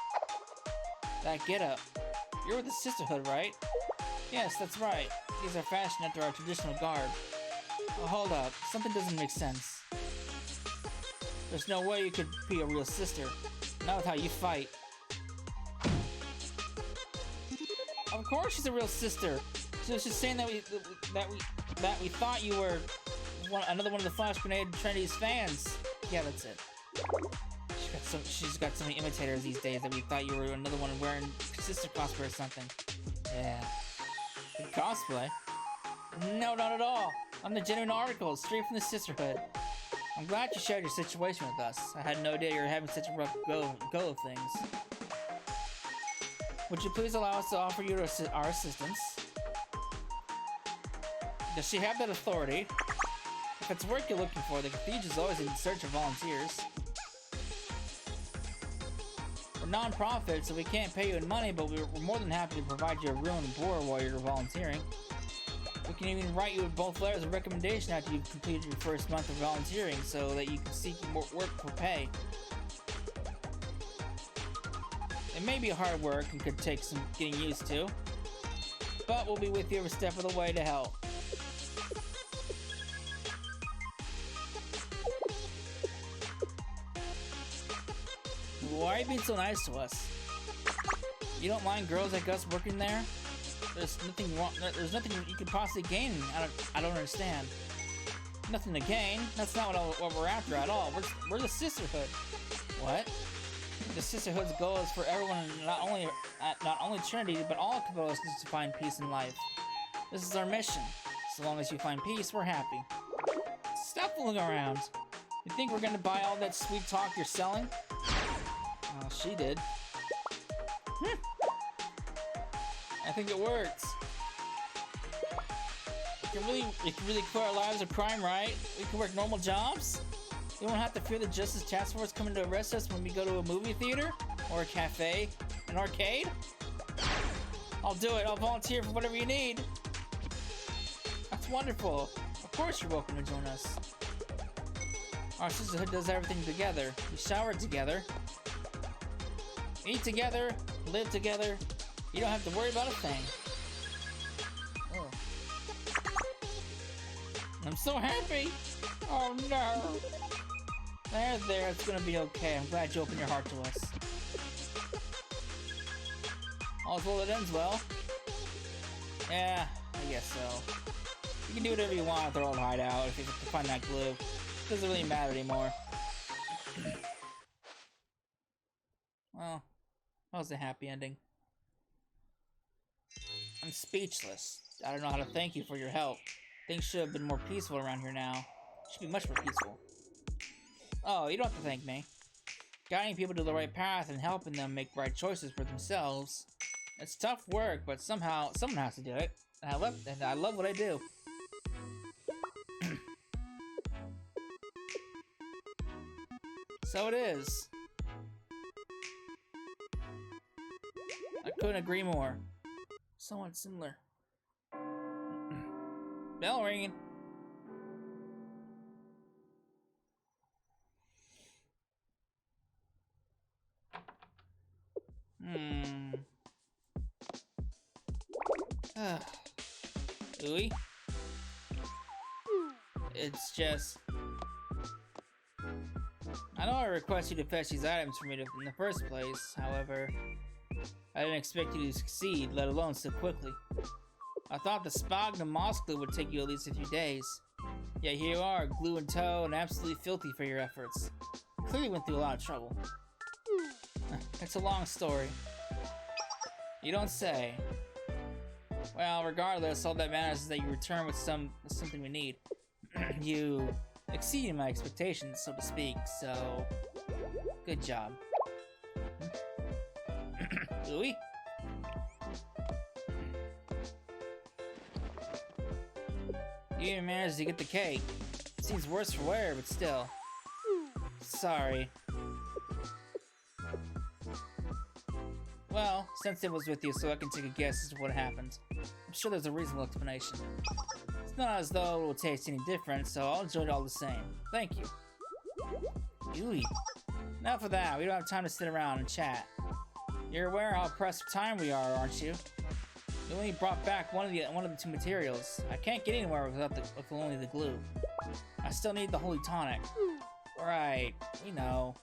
Speaker 1: That getup. You're with the Sisterhood, right? Yes, that's right. These are fashioned after our traditional garb. Oh, hold up. Something doesn't make sense. There's no way you could be a real sister. Not with how you fight. Of course she's a real sister. She was just saying that we thought you were another one of the Flash Grenade Trinity's fans. Yeah, that's it. She's got so many imitators these days that we thought you were another one wearing sister cosplay or something. Yeah. Good cosplay? No, not at all. I'm the genuine article, straight from the Sisterhood. I'm glad you shared your situation with us. I had no idea you were having such a rough go of things. Would you please allow us to offer you our assistance? Does she have that authority? If it's work you're looking for, the cathedral is always in search of volunteers. We're non-profit, so we can't pay you in money, but we're more than happy to provide you a room and board while you're volunteering. We can even write you both letters of recommendation after you've completed your first month of volunteering, so that you can seek more work for pay. It may be hard work and could take some getting used to, but we'll be with you every step of the way to help. Why are you being so nice to us? You don't mind girls like us working there? There's nothing wrong. There's nothing you could possibly gain. I don't understand. Nothing to gain. That's not what we're after at all. We're the Sisterhood. What? The Sisterhood's goal is for everyone, not only Trinity, but all Cabotas to find peace in life. This is our mission. So long as you find peace, we're happy. Stop fooling around. You think we're gonna buy all that sweet talk you're selling? Oh, she did. I think it works. We can really quit our lives of crime, right? We can work normal jobs? We won't have to fear the Justice Task Force coming to arrest us when we go to a movie theater? Or a cafe? An arcade? I'll do it. I'll volunteer for whatever you need. That's wonderful. Of course you're welcome to join us. Our sisterhood does everything together. We shower together. Eat together. Live together. You don't have to worry about a thing. Oh. I'm so happy. Oh no. There, it's gonna be okay. I'm glad you opened your heart to us. All's well that ends well. Yeah, I guess so. You can do whatever you want with our old hideout if you have to find that glue. It doesn't really matter anymore. Well, that was a happy ending. I'm speechless. I don't know how to thank you for your help. Things should have been more peaceful around here now. Should be much more peaceful. Oh, you don't have to thank me. Guiding people to the right path and helping them make right choices for themselves. It's tough work, but somehow someone has to do it. And I love what I do. So it is. I couldn't agree more. Somewhat similar. Bell ringing. Ooey. It's just... I know I request you to fetch these items for me in the first place, however, I didn't expect you to succeed, let alone so quickly. I thought the sphagnum moss glue would take you at least a few days. Yet here you are, glue in tow and absolutely filthy for your efforts. You clearly went through a lot of trouble. It's a long story. You don't say. Well, regardless, all that matters is that you return with something we need. You exceeded my expectations, so to speak, so... Good job. Louis? You even managed to get the cake. It seems worse for wear, but still. Sorry. Well, Sensei was with you, so I can take a guess as to what happened. I'm sure there's a reasonable explanation. It's not as though it will taste any different, so I'll enjoy it all the same. Thank you. Yui. Enough of that. We don't have time to sit around and chat. You're aware how pressed for time we are, aren't you? You only brought back one of the two materials. I can't get anywhere with only the glue. I still need the holy tonic. Right, we know.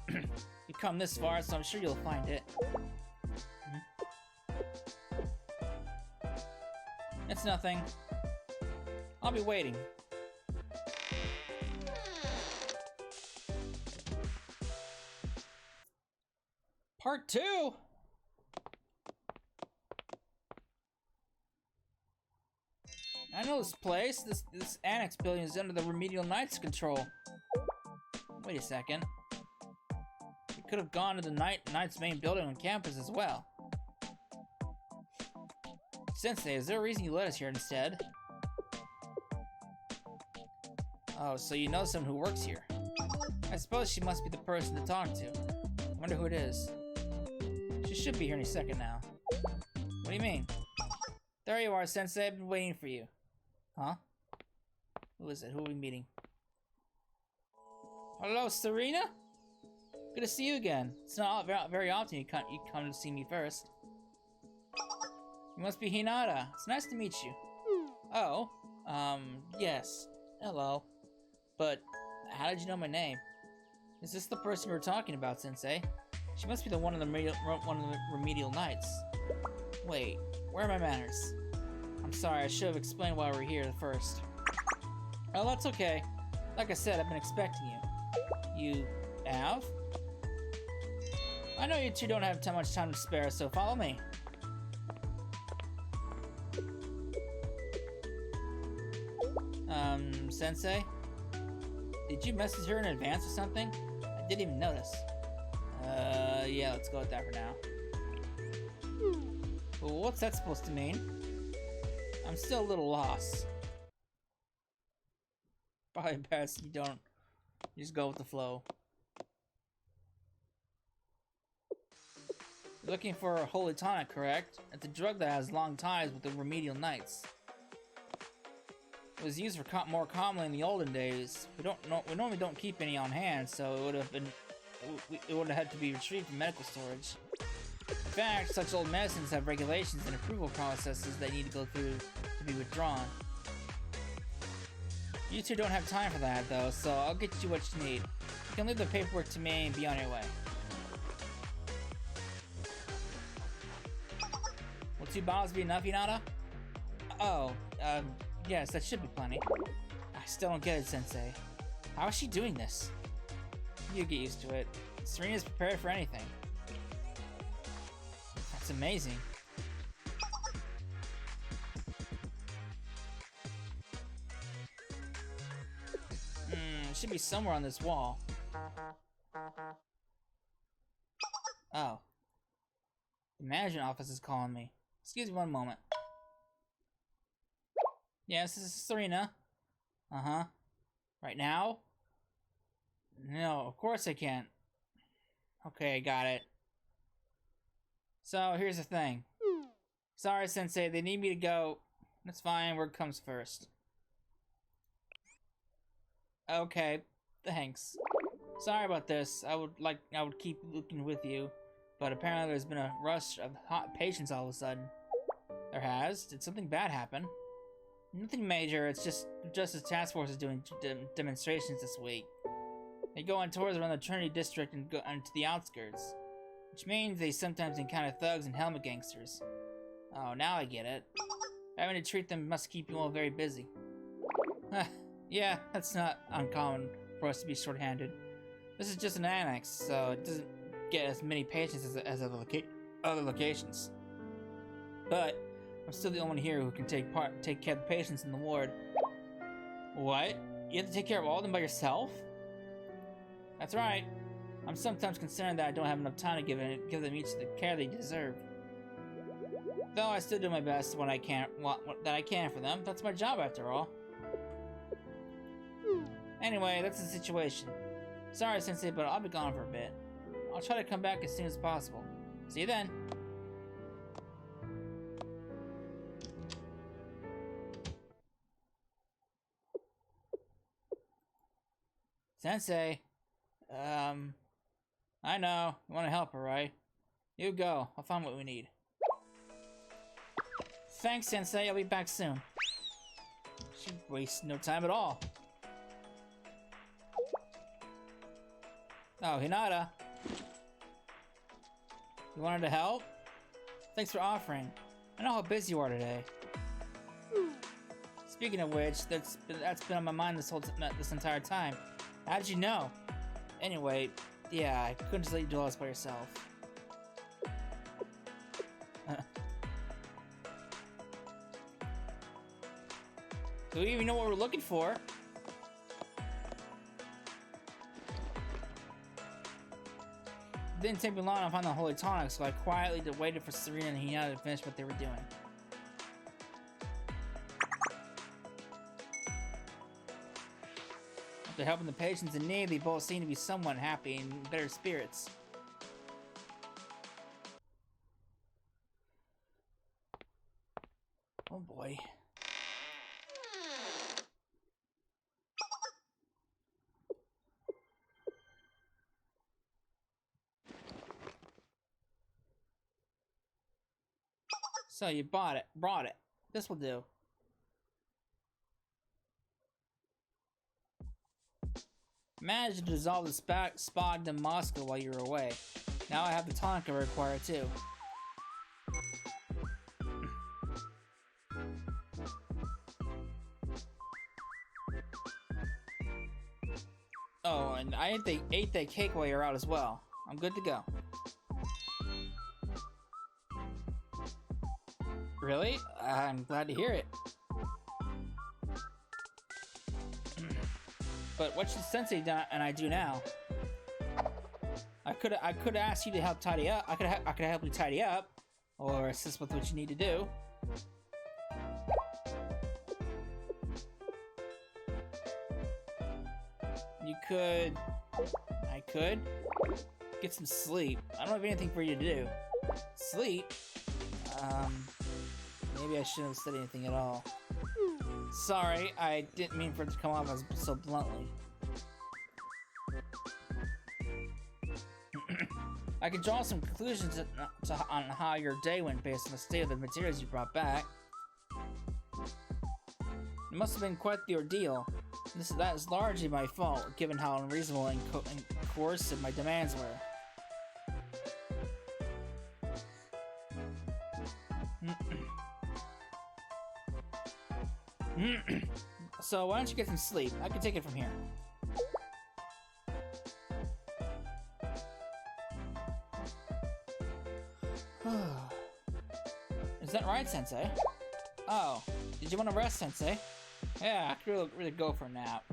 Speaker 1: You've come this far, so I'm sure you'll find it. It's nothing. I'll be waiting. Part 2? I know this place. This annex building is under the Remedial Knight's control. Wait a second. We could have gone to the Knight's main building on campus as well. Sensei, is there a reason you led us here instead? Oh, so you know someone who works here. I suppose she must be the person to talk to. I wonder who it is. She should be here any second now. What do you mean? There you are, Sensei. I've been waiting for you. Huh? Who is it? Who are we meeting? Hello, Serena? Good to see you again. It's not very often you come to see me first. You must be Hinata. It's nice to meet you. Oh, yes. Hello. But, how did you know my name? Is this the person we were talking about, Sensei? She must be one of the Remedial Knights. Wait, where are my manners? I'm sorry, I should have explained why we're here first. Oh, that's okay. Like I said, I've been expecting you. You have? I know you two don't have too much time to spare, so follow me. Sensei? Did you message her in advance or something? I didn't even notice. Yeah, let's go with that for now. Well, what's that supposed to mean? I'm still a little lost. probably best you don't. You just go with the flow. You're looking for a holy tonic, correct? It's a drug that has long ties with the remedial knights. It was used for more commonly in the olden days. We normally don't keep any on hand, so it would have had to be retrieved from medical storage. In fact, such old medicines have regulations and approval processes that need to go through to be withdrawn. You two don't have time for that, though, so I'll get you what you need. You can leave the paperwork to me and be on your way. Will 2 bottles be enough, Hinata? Oh, yes, that should be plenty. I still don't get it, Sensei. How is she doing this? You get used to it. Serena's prepared for anything. That's amazing. It should be somewhere on this wall. Oh. The management office is calling me. Excuse me one moment. Yes, this is Serena. Uh-huh. Right now? No, of course I can't. Okay, I got it. So, here's the thing. Sorry, Sensei, they need me to go. That's fine, work comes first. Okay, thanks. Sorry about this. I would keep looking with you, but apparently there's been a rush of hot patients all of a sudden. There has? Did something bad happen? Nothing major, it's just the task force is doing demonstrations this week. They go on tours around the Trinity district and go into the outskirts, which means they sometimes encounter thugs and helmet gangsters. Oh, now I get it. Having to treat them must keep you all very busy. Yeah, that's not uncommon for us to be short-handed. This is just an annex, so it doesn't get as many patients as other locations. But I'm still the only one here who can take care of the patients in the ward. What? You have to take care of all of them by yourself? That's right. I'm sometimes concerned that I don't have enough time to give them each the care they deserve. Though I still do my best when I can for them. That's my job after all. Anyway, that's the situation. Sorry, Sensei, but I'll be gone for a bit. I'll try to come back as soon as possible. See you then. Sensei. I know. You want to help her, right? You go. I'll find what we need. Thanks, Sensei. I'll be back soon. She wastes no time at all. Oh, Hinata. You wanted to help? Thanks for offering. I know how busy you are today. Speaking of which, that's been on my mind this entire time. How did you know? Anyway, yeah, I couldn't just let you do all this by yourself. Do we even know what we're looking for? It didn't take me long to find the holy tonic, so I quietly waited for Serena and Hinata to finish what they were doing. After helping the patients in need, they both seem to be somewhat happy and in better spirits. Oh boy. So you brought it. This will do. Managed to dissolve the spog in Moscow while you were away. Now I have the tonic I require too. Oh, and I ate that cake while you're out as well. I'm good to go. Really? I'm glad to hear it. But what should Sensei and I do now? I could ask you to help tidy up. I could help you tidy up, or assist with what you need to do. You could... I could? Get some sleep. I don't have anything for you to do. Sleep? Maybe I shouldn't have said anything at all. Sorry, I didn't mean for it to come off as so bluntly. I can draw some conclusions on how your day went based on the state of the materials you brought back. It must have been quite the ordeal. That is largely my fault, given how unreasonable and coercive my demands were. So why don't you get some sleep? I can take it from here. Is that right, Sensei? Oh, did you want to rest, Sensei? Yeah, I could really go for a nap.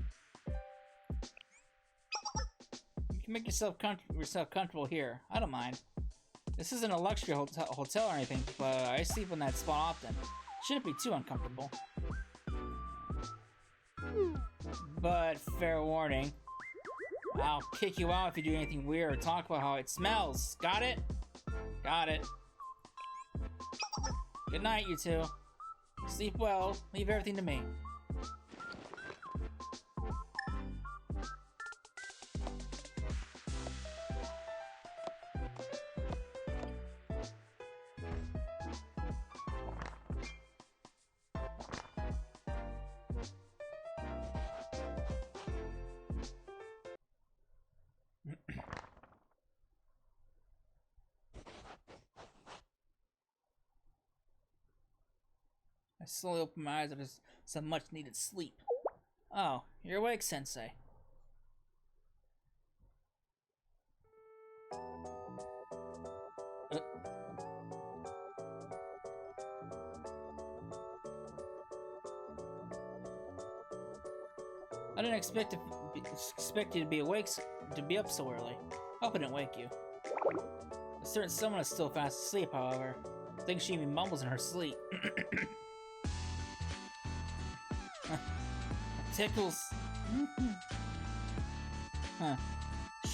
Speaker 1: You can make yourself comfortable here. I don't mind. This isn't a luxury hotel or anything, but I sleep in that spot often. Shouldn't be too uncomfortable. But fair warning, I'll kick you out if you do anything weird or talk about how it smells. Got it? Got it. Good night, you two. Sleep well. Leave everything to me. I slowly open my eyes after some much needed sleep. Oh, you're awake, Sensei. I didn't expect you to be awake, to be up so early. Hope I didn't wake you. A certain someone is still fast asleep, however. I think she even mumbles in her sleep. Tickles. Huh.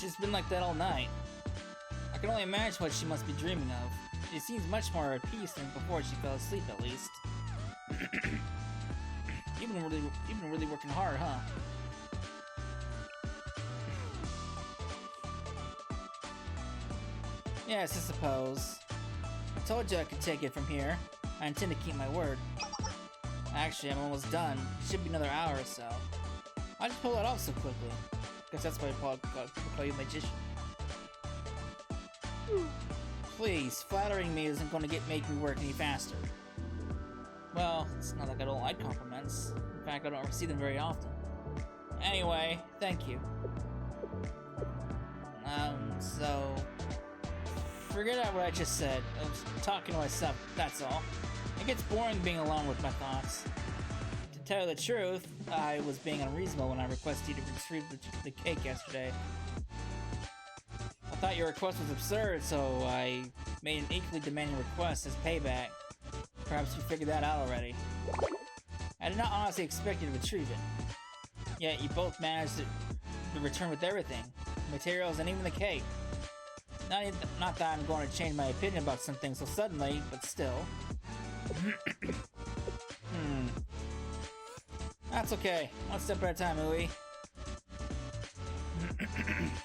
Speaker 1: She's been like that all night. I can only imagine what she must be dreaming of. She seems much more at peace than before she fell asleep, at least. You've been really working hard, huh? Yes, I suppose. I told you I could take it from here. I intend to keep my word. Actually, I'm almost done. Should be another hour or so. Why'd you pull that off so quickly? Guess that's why I call you magician. Please, flattering me isn't going to make me work any faster. Well, it's not like I don't like compliments. In fact, I don't receive them very often. Anyway, thank you. So... Forget out what I just said. I was talking to myself, that's all. It gets boring being alone with my thoughts. To tell you the truth, I was being unreasonable when I requested you to retrieve the cake yesterday. I thought your request was absurd, so I made an equally demanding request as payback. Perhaps you figured that out already. I did not honestly expect you to retrieve it. Yet you both managed to return with everything. Materials and even the cake. Not that I'm going to change my opinion about some things so suddenly, but still. That's okay. One step at a time, Louie.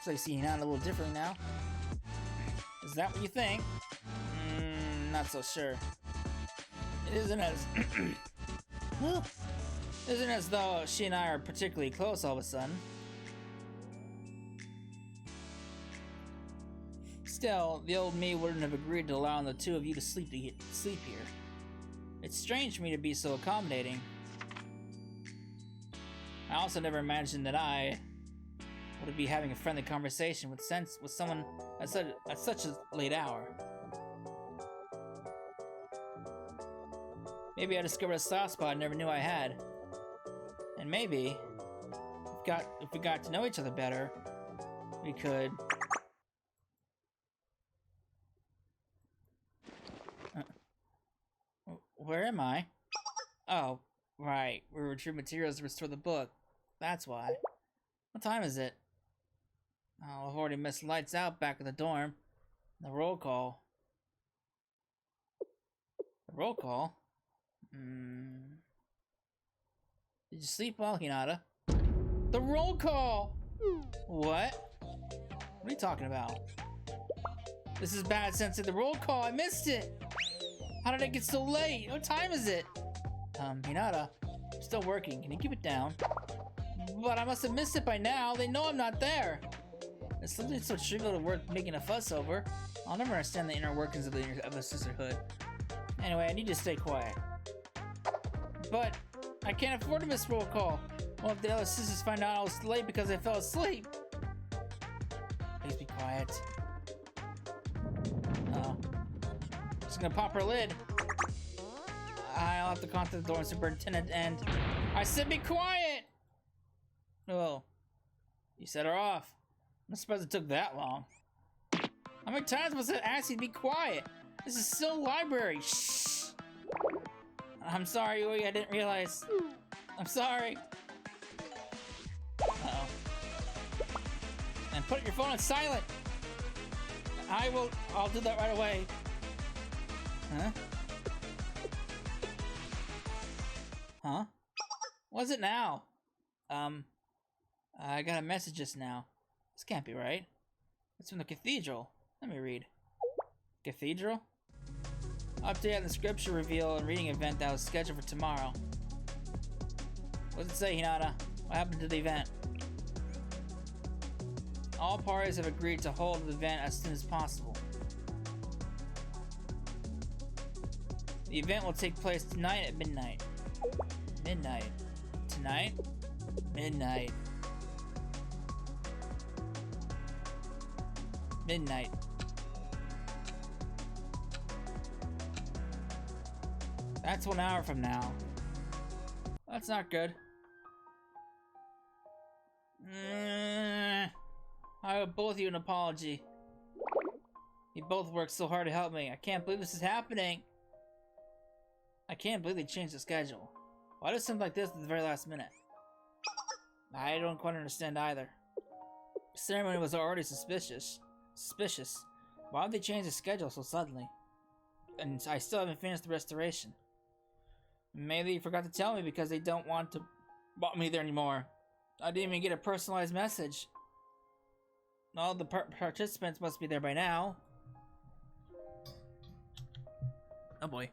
Speaker 1: So you see you're not a little different now? Is that what you think? Not so sure. It isn't as though she and I are particularly close all of a sudden. Still, the old me wouldn't have agreed to allowing the two of you to sleep here. It's strange for me to be so accommodating. I also never imagined that I would be having a friendly conversation with someone at such a late hour. Maybe I discovered a soft spot I never knew I had. And maybe, if we got to know each other better, we could... Where am I? Oh, right. We retrieve materials to restore the book. That's why. What time is it? Oh, I've already missed lights out back at the dorm. The roll call. The roll call? Did you sleep well, Hinata? The roll call! What? What are you talking about? This is bad, Sensei. The roll call, I missed it! How did it get so late? What time is it? Hinata, I'm still working. Can you keep it down? But I must have missed it by now. They know I'm not there. It's something so trivial to worth making a fuss over. I'll never understand the inner workings of the sisterhood. Anyway, I need to stay quiet. But I can't afford to miss roll call. Well, if the other sisters find out I was late because I fell asleep. Please be quiet. Uh-oh. Just gonna pop her lid. I'll have to contact the dorm superintendent and... I said be quiet! Oh. You set her off. I'm not surprised it took that long. How many times was I asked you to be quiet? This is still library. Shh. I'm sorry, Ui, I didn't realize. I'm sorry. Uh-oh. And put your phone on silent. I'll do that right away. Huh? Huh? What's it now? I got a message just now. This can't be right. It's from the cathedral. Let me read. Cathedral? Update on the scripture reveal and reading event that was scheduled for tomorrow. What does it say, Hinata? What happened to the event? All parties have agreed to hold the event as soon as possible. The event will take place tonight at midnight. Midnight. Tonight? Midnight. Midnight. That's 1 hour from now. That's not good. I owe both of you an apology. You both worked so hard to help me. I can't believe this is happening. I can't believe they changed the schedule. Why do something like this at the very last minute? I don't quite understand either. The ceremony was already suspicious. Why would they change the schedule so suddenly? And I still haven't finished the restoration. Maybe they forgot to tell me because they don't want me there anymore. I didn't even get a personalized message. All the participants must be there by now. Oh boy.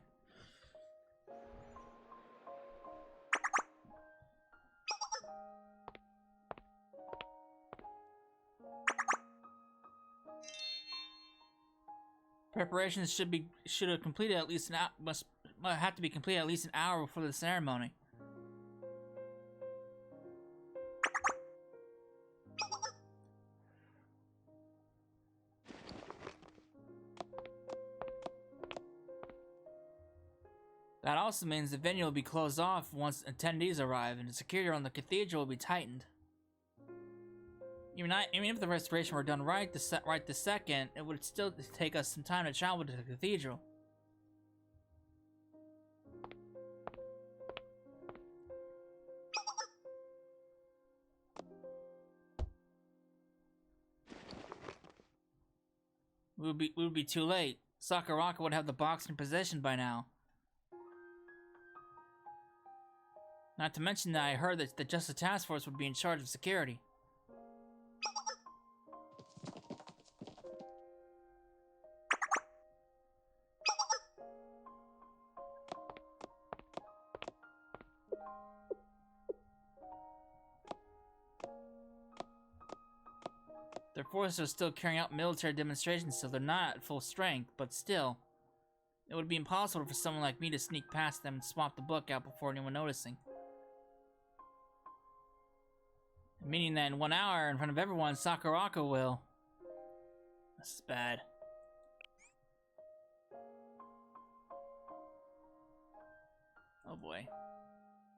Speaker 1: Preparations should have completed at least an hour. Must have to be completed at least an hour before the ceremony. That also means the venue will be closed off once attendees arrive, and the security around the cathedral will be tightened. Even if the restoration were done right this second, it would still take us some time to travel to the cathedral. We would be too late. Sakuraka would have the box in possession by now. Not to mention that I heard that the Justice Task Force would be in charge of security. Their forces are still carrying out military demonstrations, so they're not at full strength, but still. It would be impossible for someone like me to sneak past them and swap the book out before anyone noticing. Meaning that in 1 hour, in front of everyone, Sakuraka will. This is bad. Oh boy.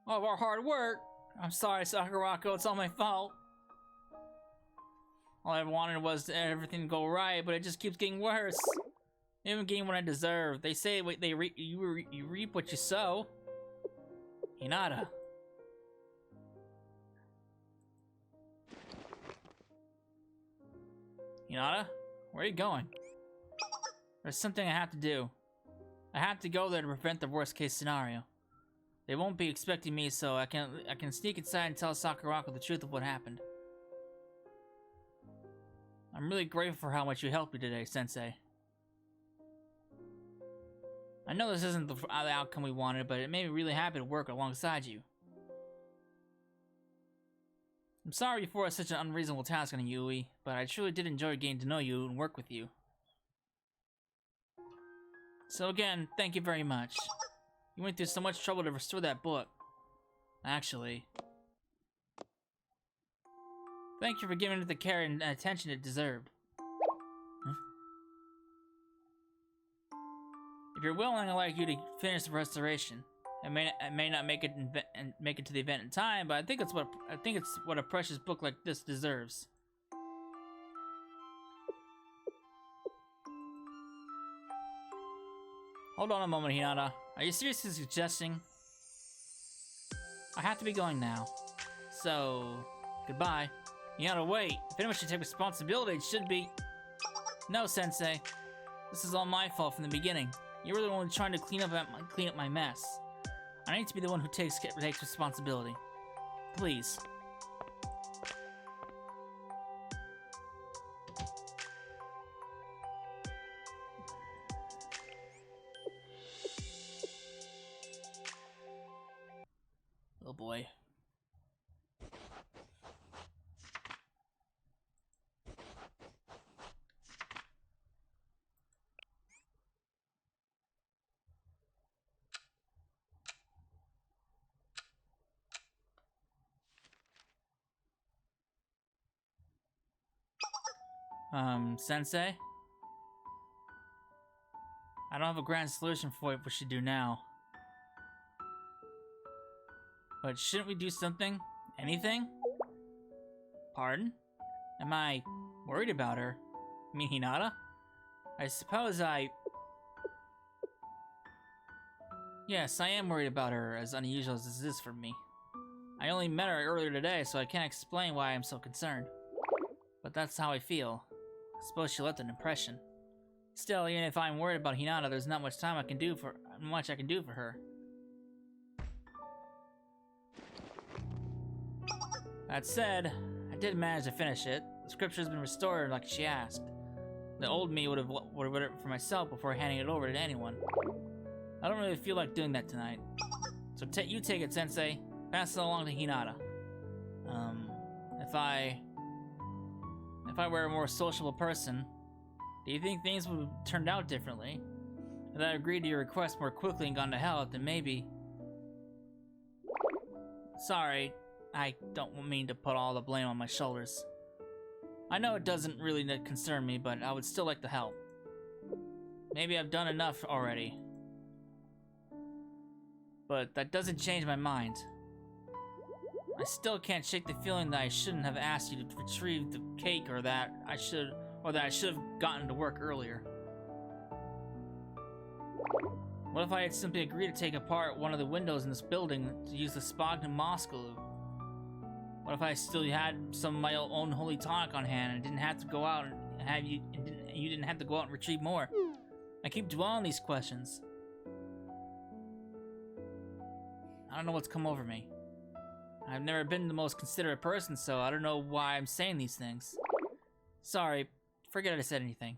Speaker 1: All of our hard work! I'm sorry, Sakurako, it's all my fault. All I wanted was everything to go right, but it just keeps getting worse. I even getting what I deserve. They say you reap what you sow. Hinata, where are you going? There's something I have to do. I have to go there to prevent the worst case scenario. They won't be expecting me, so I can sneak inside and tell Sakurako the truth of what happened. I'm really grateful for how much you helped me today, Sensei. I know this isn't the outcome we wanted, but it made me really happy to work alongside you. I'm sorry you forced such an unreasonable task on you, Yui, but I truly did enjoy getting to know you and work with you. So again, thank you very much. You went through so much trouble to restore that book. Actually, thank you for giving it the care and attention it deserved. If you're willing, I'd like you to finish the restoration. I may not make it to the event in time, but I think it's what a precious book like this deserves. Hold on a moment, Hinata. Are you seriously suggesting? I have to be going now. So, goodbye. Hinata, wait. If anyone should take responsibility, it should be... No, Sensei. This is all my fault from the beginning. You were the one trying to clean up my mess. I need to be the one who takes responsibility. Please. Oh boy. Sensei? I don't have a grand solution for what we should do now. But shouldn't we do something? Anything? Pardon? Am I worried about her? You mean Hinata? I suppose Yes, I am worried about her, as unusual as this is for me. I only met her earlier today, so I can't explain why I'm so concerned. But that's how I feel. I suppose she left an impression. Still, even if I'm worried about Hinata, there's not much I can do for her. That said, I did manage to finish it. The scripture has been restored like she asked. The old me would have read it for myself before handing it over to anyone. I don't really feel like doing that tonight. So you take it, Sensei. Pass it along to Hinata. If I were a more sociable person, do you think things would have turned out differently? If I agreed to your request more quickly and gone to hell, then maybe... Sorry, I don't mean to put all the blame on my shoulders. I know it doesn't really concern me, but I would still like to help. Maybe I've done enough already. But that doesn't change my mind. I still can't shake the feeling that I shouldn't have asked you to retrieve the cake, or that I should have gotten to work earlier. What if I had simply agreed to take apart one of the windows in this building to use the Spogn Moskulu? What if I still had some of my own holy tonic on hand and didn't have to go out and you didn't have to go out and retrieve more? I keep dwelling on these questions. I don't know what's come over me. I've never been the most considerate person, so I don't know why I'm saying these things. Sorry, forget I said anything.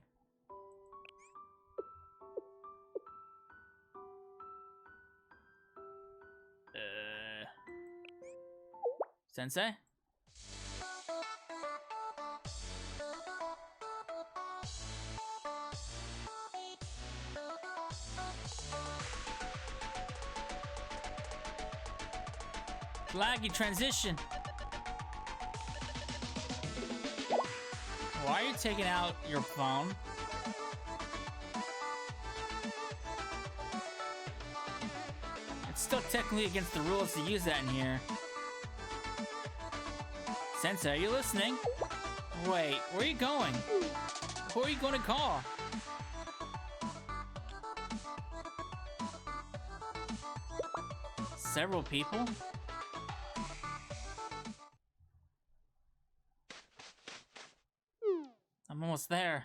Speaker 1: Sensei? Laggy transition. Why are you taking out your phone? It's still technically against the rules to use that in here. Sensei, are you listening? Wait, where are you going? Who are you going to call? Several people? I'm
Speaker 2: almost there.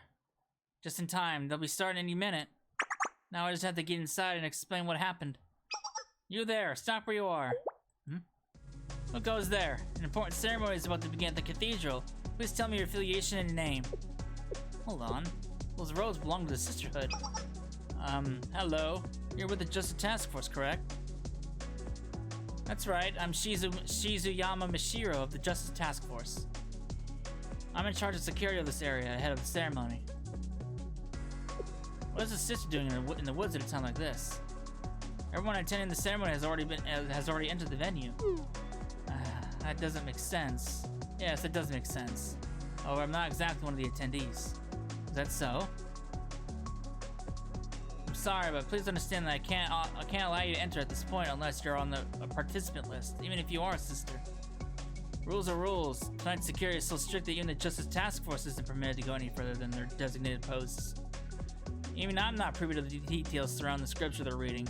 Speaker 2: Just in time. They'll be starting any minute. Now I just have to get inside and explain what happened. You there, stop where you are. What goes there? An important ceremony is about to begin at the cathedral. Please tell me your affiliation and name. Hold on. Those robes belong to the Sisterhood. Hello. You're with the Justice Task Force, correct? That's right. I'm Shizuyama Mishiro of the Justice Task Force. I'm in charge of security of this area ahead of the ceremony. What is the sister doing in the woods at a time like this? Everyone attending the ceremony has already entered the venue. That doesn't make sense. Yes, it does make sense. However, I'm not exactly one of the attendees. Is that so? I'm sorry, but please understand that I can't allow you to enter at this point unless you're on the participant list, even if you are a sister. Rules are rules. Tonight's security is so strict that even the Justice Task Force isn't permitted to go any further than their designated posts. Even I'm not privy to the details surrounding the scripture they're reading.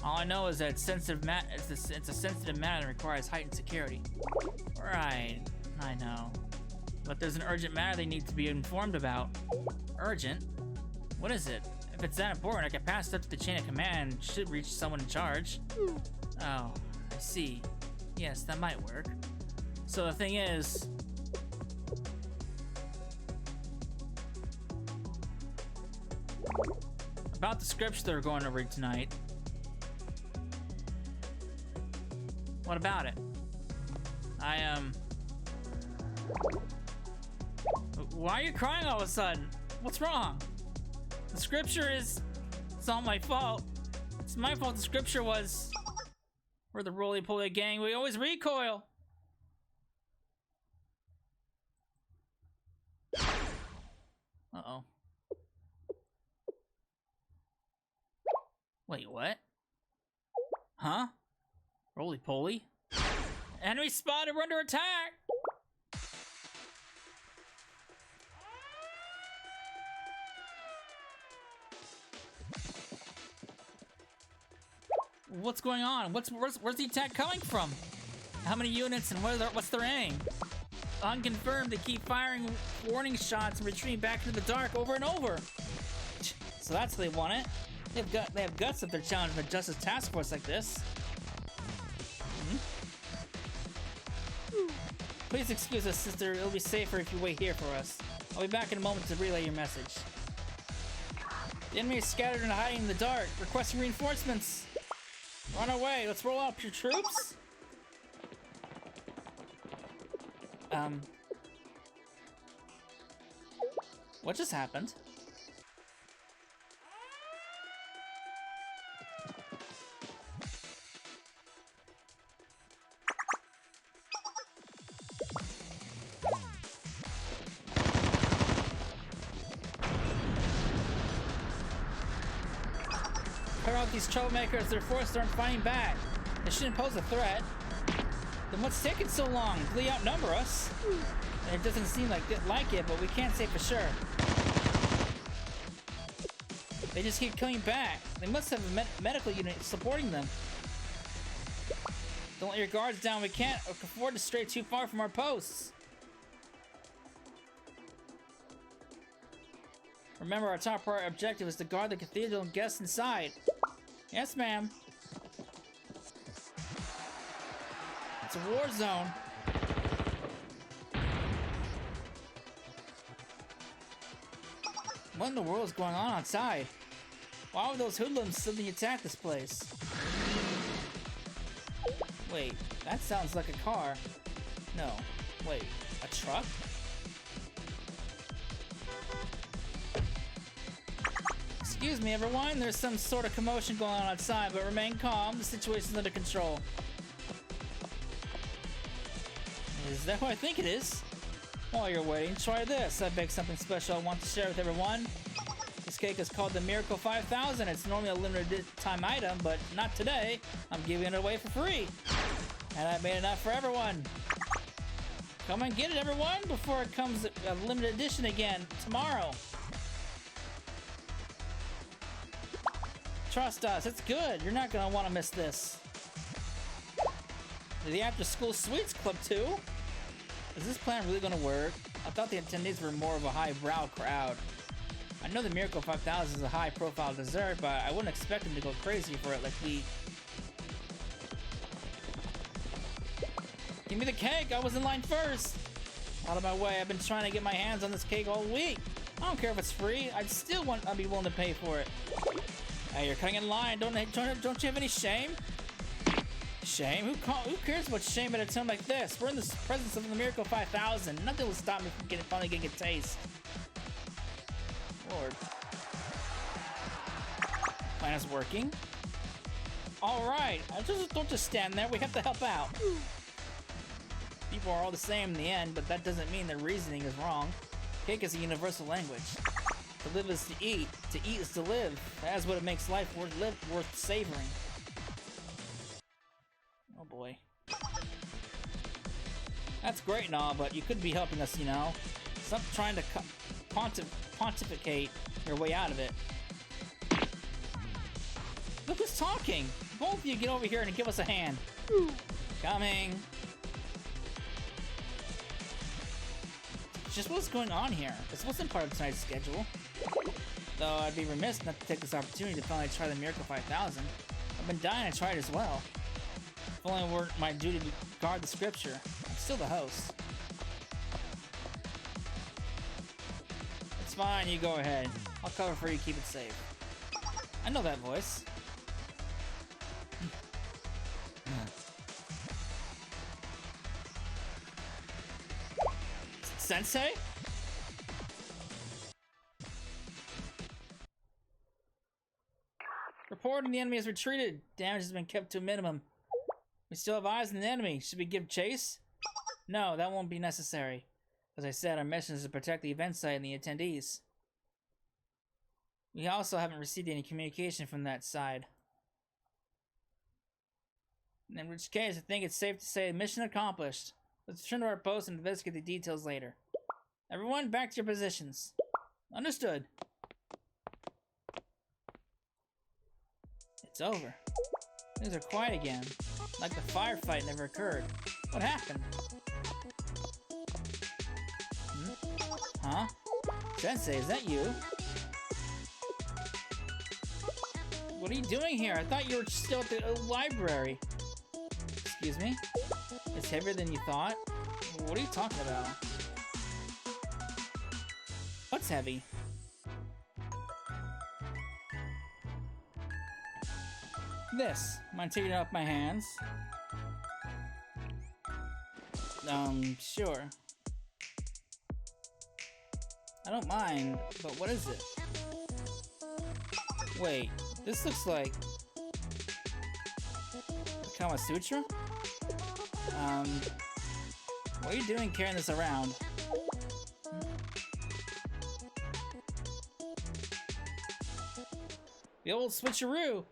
Speaker 2: All I know is that it's a sensitive matter and requires heightened security. Right, I know. But there's an urgent matter they need to be informed about. Urgent? What is it? If it's that important, I can pass it up to the chain of command and should reach someone in charge. Oh, I see. Yes, that might work. So the thing is... about the scripture they're going to read tonight. What about it? Why are you crying all of a sudden? What's wrong? The scripture is... It's not my fault. It's my fault the scripture was... We're the roly-poly gang, we always recoil! Uh-oh. Wait, what? Huh? Roly-poly? Enemy spotted, we're under attack! What's going on? Where's the attack coming from? How many units and what's their aim? Unconfirmed, they keep firing warning shots and retreating back into the dark over and over. So that's what they want it. They have guts if they're challenging the Justice Task Force like this. Please excuse us, sister. It'll be safer if you wait here for us. I'll be back in a moment to relay your message. The enemy is scattered and hiding in the dark, requesting reinforcements. Run away. Let's roll out your troops. What just happened? Clear out these troublemakers. Their forces aren't fighting back. They shouldn't pose a threat. Then what's taking so long? Do they outnumber us? It doesn't seem like it, but we can't say for sure. They just keep coming back. They must have a medical unit supporting them. Don't let your guards down. We can't afford to stray too far from our posts. Remember, our top priority objective is to guard the cathedral and guests inside. Yes, ma'am. It's a war zone. What in the world is going on outside? Why would those hoodlums suddenly attack this place? Wait, that sounds like a car. No, wait, a truck? Excuse me, everyone. There's some sort of commotion going on outside, but remain calm. The situation's under control. Is that what I think it is? While you're waiting, try this. I baked something special I want to share with everyone. This cake is called the Miracle 5000. It's normally a limited time item, but not today. I'm giving it away for free. And I made enough for everyone. Come and get it, everyone, before it comes a limited edition again tomorrow. Trust us, it's good. You're not gonna want to miss this. The After School Sweets Club too? Is this plan really gonna work? I thought the attendees were more of a highbrow crowd. I know the Miracle 5000 is a high-profile dessert, but I wouldn't expect them to go crazy for it like we... Give me the cake! I was in line first! Out of my way, I've been trying to get my hands on this cake all week. I don't care if it's free, I'd be willing to pay for it. Hey, you're cutting in line, don't you have any shame? Shame? Who cares about shame at a time like this? We're in the presence of the Miracle 5000. Nothing will stop me from finally getting a taste. Lord. Plan is working. Alright, don't just stand there, we have to help out. People are all the same in the end, but that doesn't mean their reasoning is wrong. Cake is a universal language. To live is to eat is to live. That's what it makes life worth savoring. Oh boy. That's great and all, but you could be helping us, you know. Stop trying to pontificate your way out of it. Look who's talking! Both of you get over here and give us a hand. Coming. Just what's going on here? This wasn't part of tonight's schedule. Though I'd be remiss not to take this opportunity to finally try the Miracle 5000. I've been dying to try it as well. If only it weren't my duty to guard the scripture. I'm still the host. It's fine, you go ahead. I'll cover for you, keep it safe. I know that voice. Sensei? Reporting the enemy has retreated. Damage has been kept to a minimum. We still have eyes on the enemy. Should we give chase? No, that won't be necessary. As I said, our mission is to protect the event site and the attendees. We also haven't received any communication from that side. In which case, I think it's safe to say mission accomplished. Let's return to our post and investigate the details later. Everyone, back to your positions. Understood. It's over. Things are quiet again. Like the firefight never occurred. What happened? Huh? Sensei, is that you? What are you doing here? I thought you were still at the library. Excuse me? It's heavier than you thought? What are you talking about? What's heavy? This. Mind taking it off my hands? Sure. I don't mind, but what is it? Wait, this looks like... Kama Sutra? What are you doing carrying this around? The old switcheroo!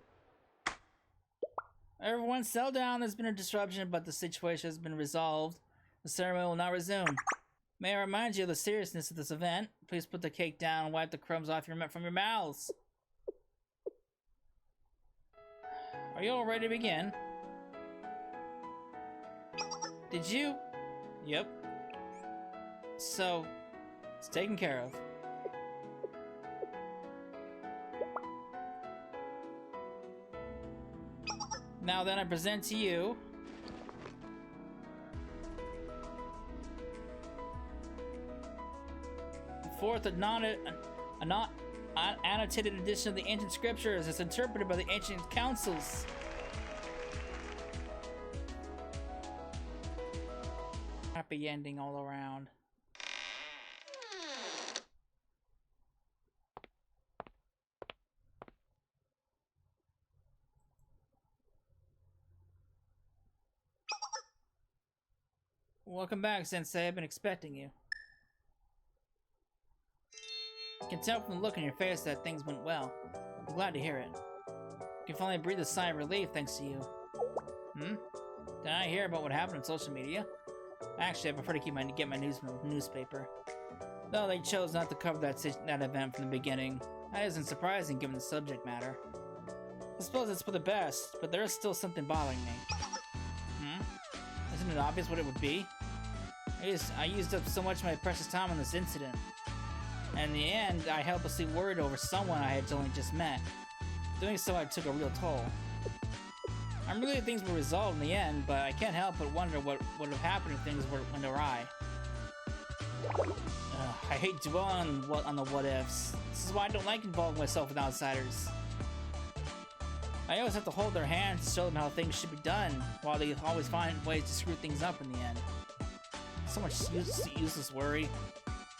Speaker 2: Everyone settle down, there's been a disruption, but the situation has been resolved. The ceremony will now resume. May I remind you of the seriousness of this event? Please put the cake down and wipe the crumbs off from your mouths. Are you all ready to begin? Did you? Yep. So, it's taken care of. Now then, I present to you the fourth annotated edition of the ancient scriptures as interpreted by the ancient councils. Happy ending all around. Welcome back, Sensei. I've been expecting you. I can tell from the look on your face that things went well. I'm glad to hear it. I can finally breathe a sigh of relief thanks to you. Did I hear about what happened on social media? Actually, I prefer to get my newspaper. Though they chose not to cover that event from the beginning. That isn't surprising given the subject matter. I suppose it's for the best, but there is still something bothering me. Isn't it obvious what it would be? I used up so much of my precious time on this incident. And in the end, I helplessly worried over someone I had only just met. Doing so, I took a real toll. I'm really glad things were resolved in the end, but I can't help but wonder what would have happened if things went awry. I hate dwelling on the what-ifs. This is why I don't like involving myself with outsiders. I always have to hold their hands to show them how things should be done, while they always find ways to screw things up in the end. So much useless worry.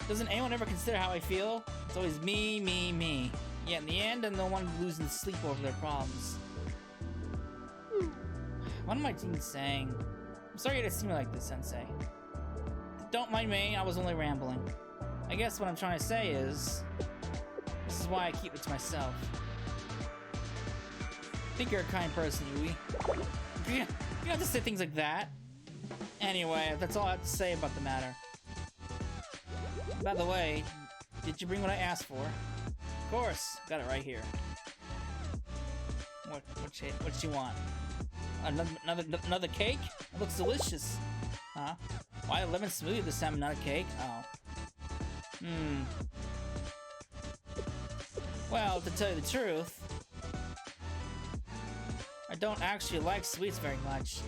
Speaker 2: Doesn't anyone ever consider how I feel? It's always me, me, me. Yet in the end, I'm the one losing sleep over their problems. What am I even saying? I'm sorry you had to see me like this, Sensei. Don't mind me, I was only rambling. I guess what I'm trying to say is... this is why I keep it to myself. I think you're a kind person, Yui. You don't have to say things like that. Anyway, that's all I have to say about the matter. By the way, did you bring what I asked for? Of course, got it right here. What you want? Another cake? It looks delicious. Huh? Why a lemon smoothie this time, not a cake? Oh. Well, to tell you the truth, I don't actually like sweets very much.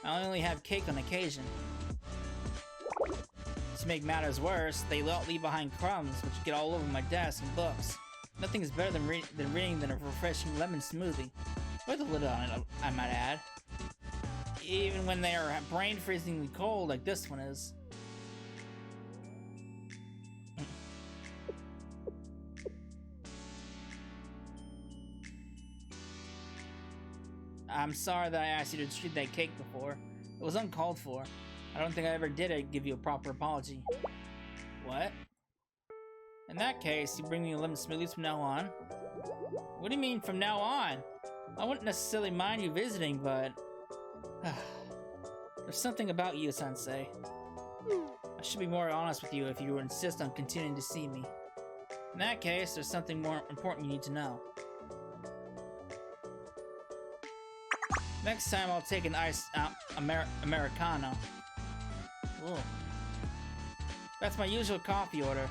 Speaker 2: I only have cake on occasion. To make matters worse, they leave behind crumbs, which get all over my desk and books. Nothing is better than reading than a refreshing lemon smoothie. With a lid on it, I might add. Even when they are brain-freezingly cold like this one is. I'm sorry that I asked you to treat that cake before. It was uncalled for. I don't think I ever did give you a proper apology. What? In that case, you bring me lemon smoothies from now on? What do you mean from now on? I wouldn't necessarily mind you visiting, but... there's something about you, Sensei. I should be more honest with you if you insist on continuing to see me. In that case, there's something more important you need to know. Next time, I'll take an iced Americano. Whoa. That's my usual coffee order.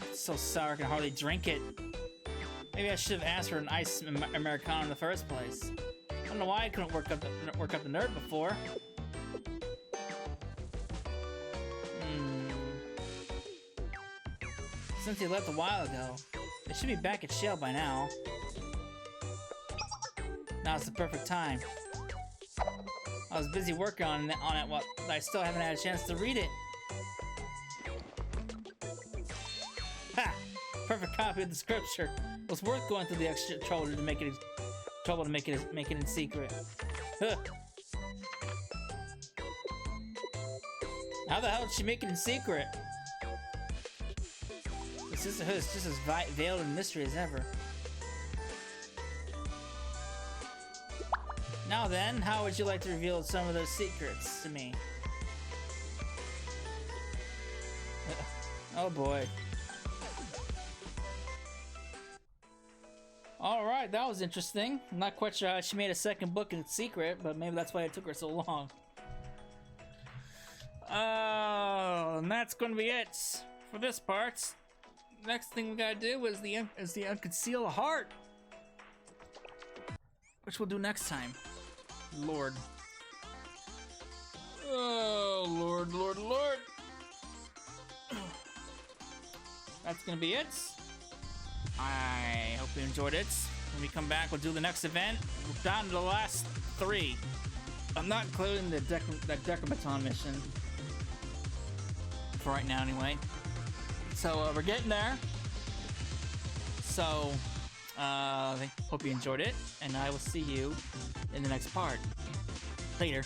Speaker 2: It's so sour I can hardly drink it. Maybe I should have asked for an iced Americano in the first place. I don't know why I couldn't work up the nerve before. Since he left a while ago, they should be back at Shell by now. Now's the perfect time. I was busy working on it, but I still haven't had a chance to read it. Ha! Perfect copy of the scripture. It was worth going through the extra trouble to make it in secret. Huh. How the hell did she make it in secret? The sisterhood is just as veiled in mystery as ever. Now then, how would you like to reveal some of those secrets to me? Oh boy. Alright, that was interesting. I'm not quite sure how she made a second book in secret, but maybe that's why it took her so long. And that's gonna be it for this part. Next thing we gotta do is the unconceal heart, which we'll do next time. Lord. Oh, Lord, Lord, Lord. That's gonna be it. I hope you enjoyed it. When we come back, we'll do the next event. We're down to the last 3. I'm not including the Decabaton mission. For right now, anyway. So, we're getting there. So, I hope you enjoyed it. And I will see you in the next part. Later.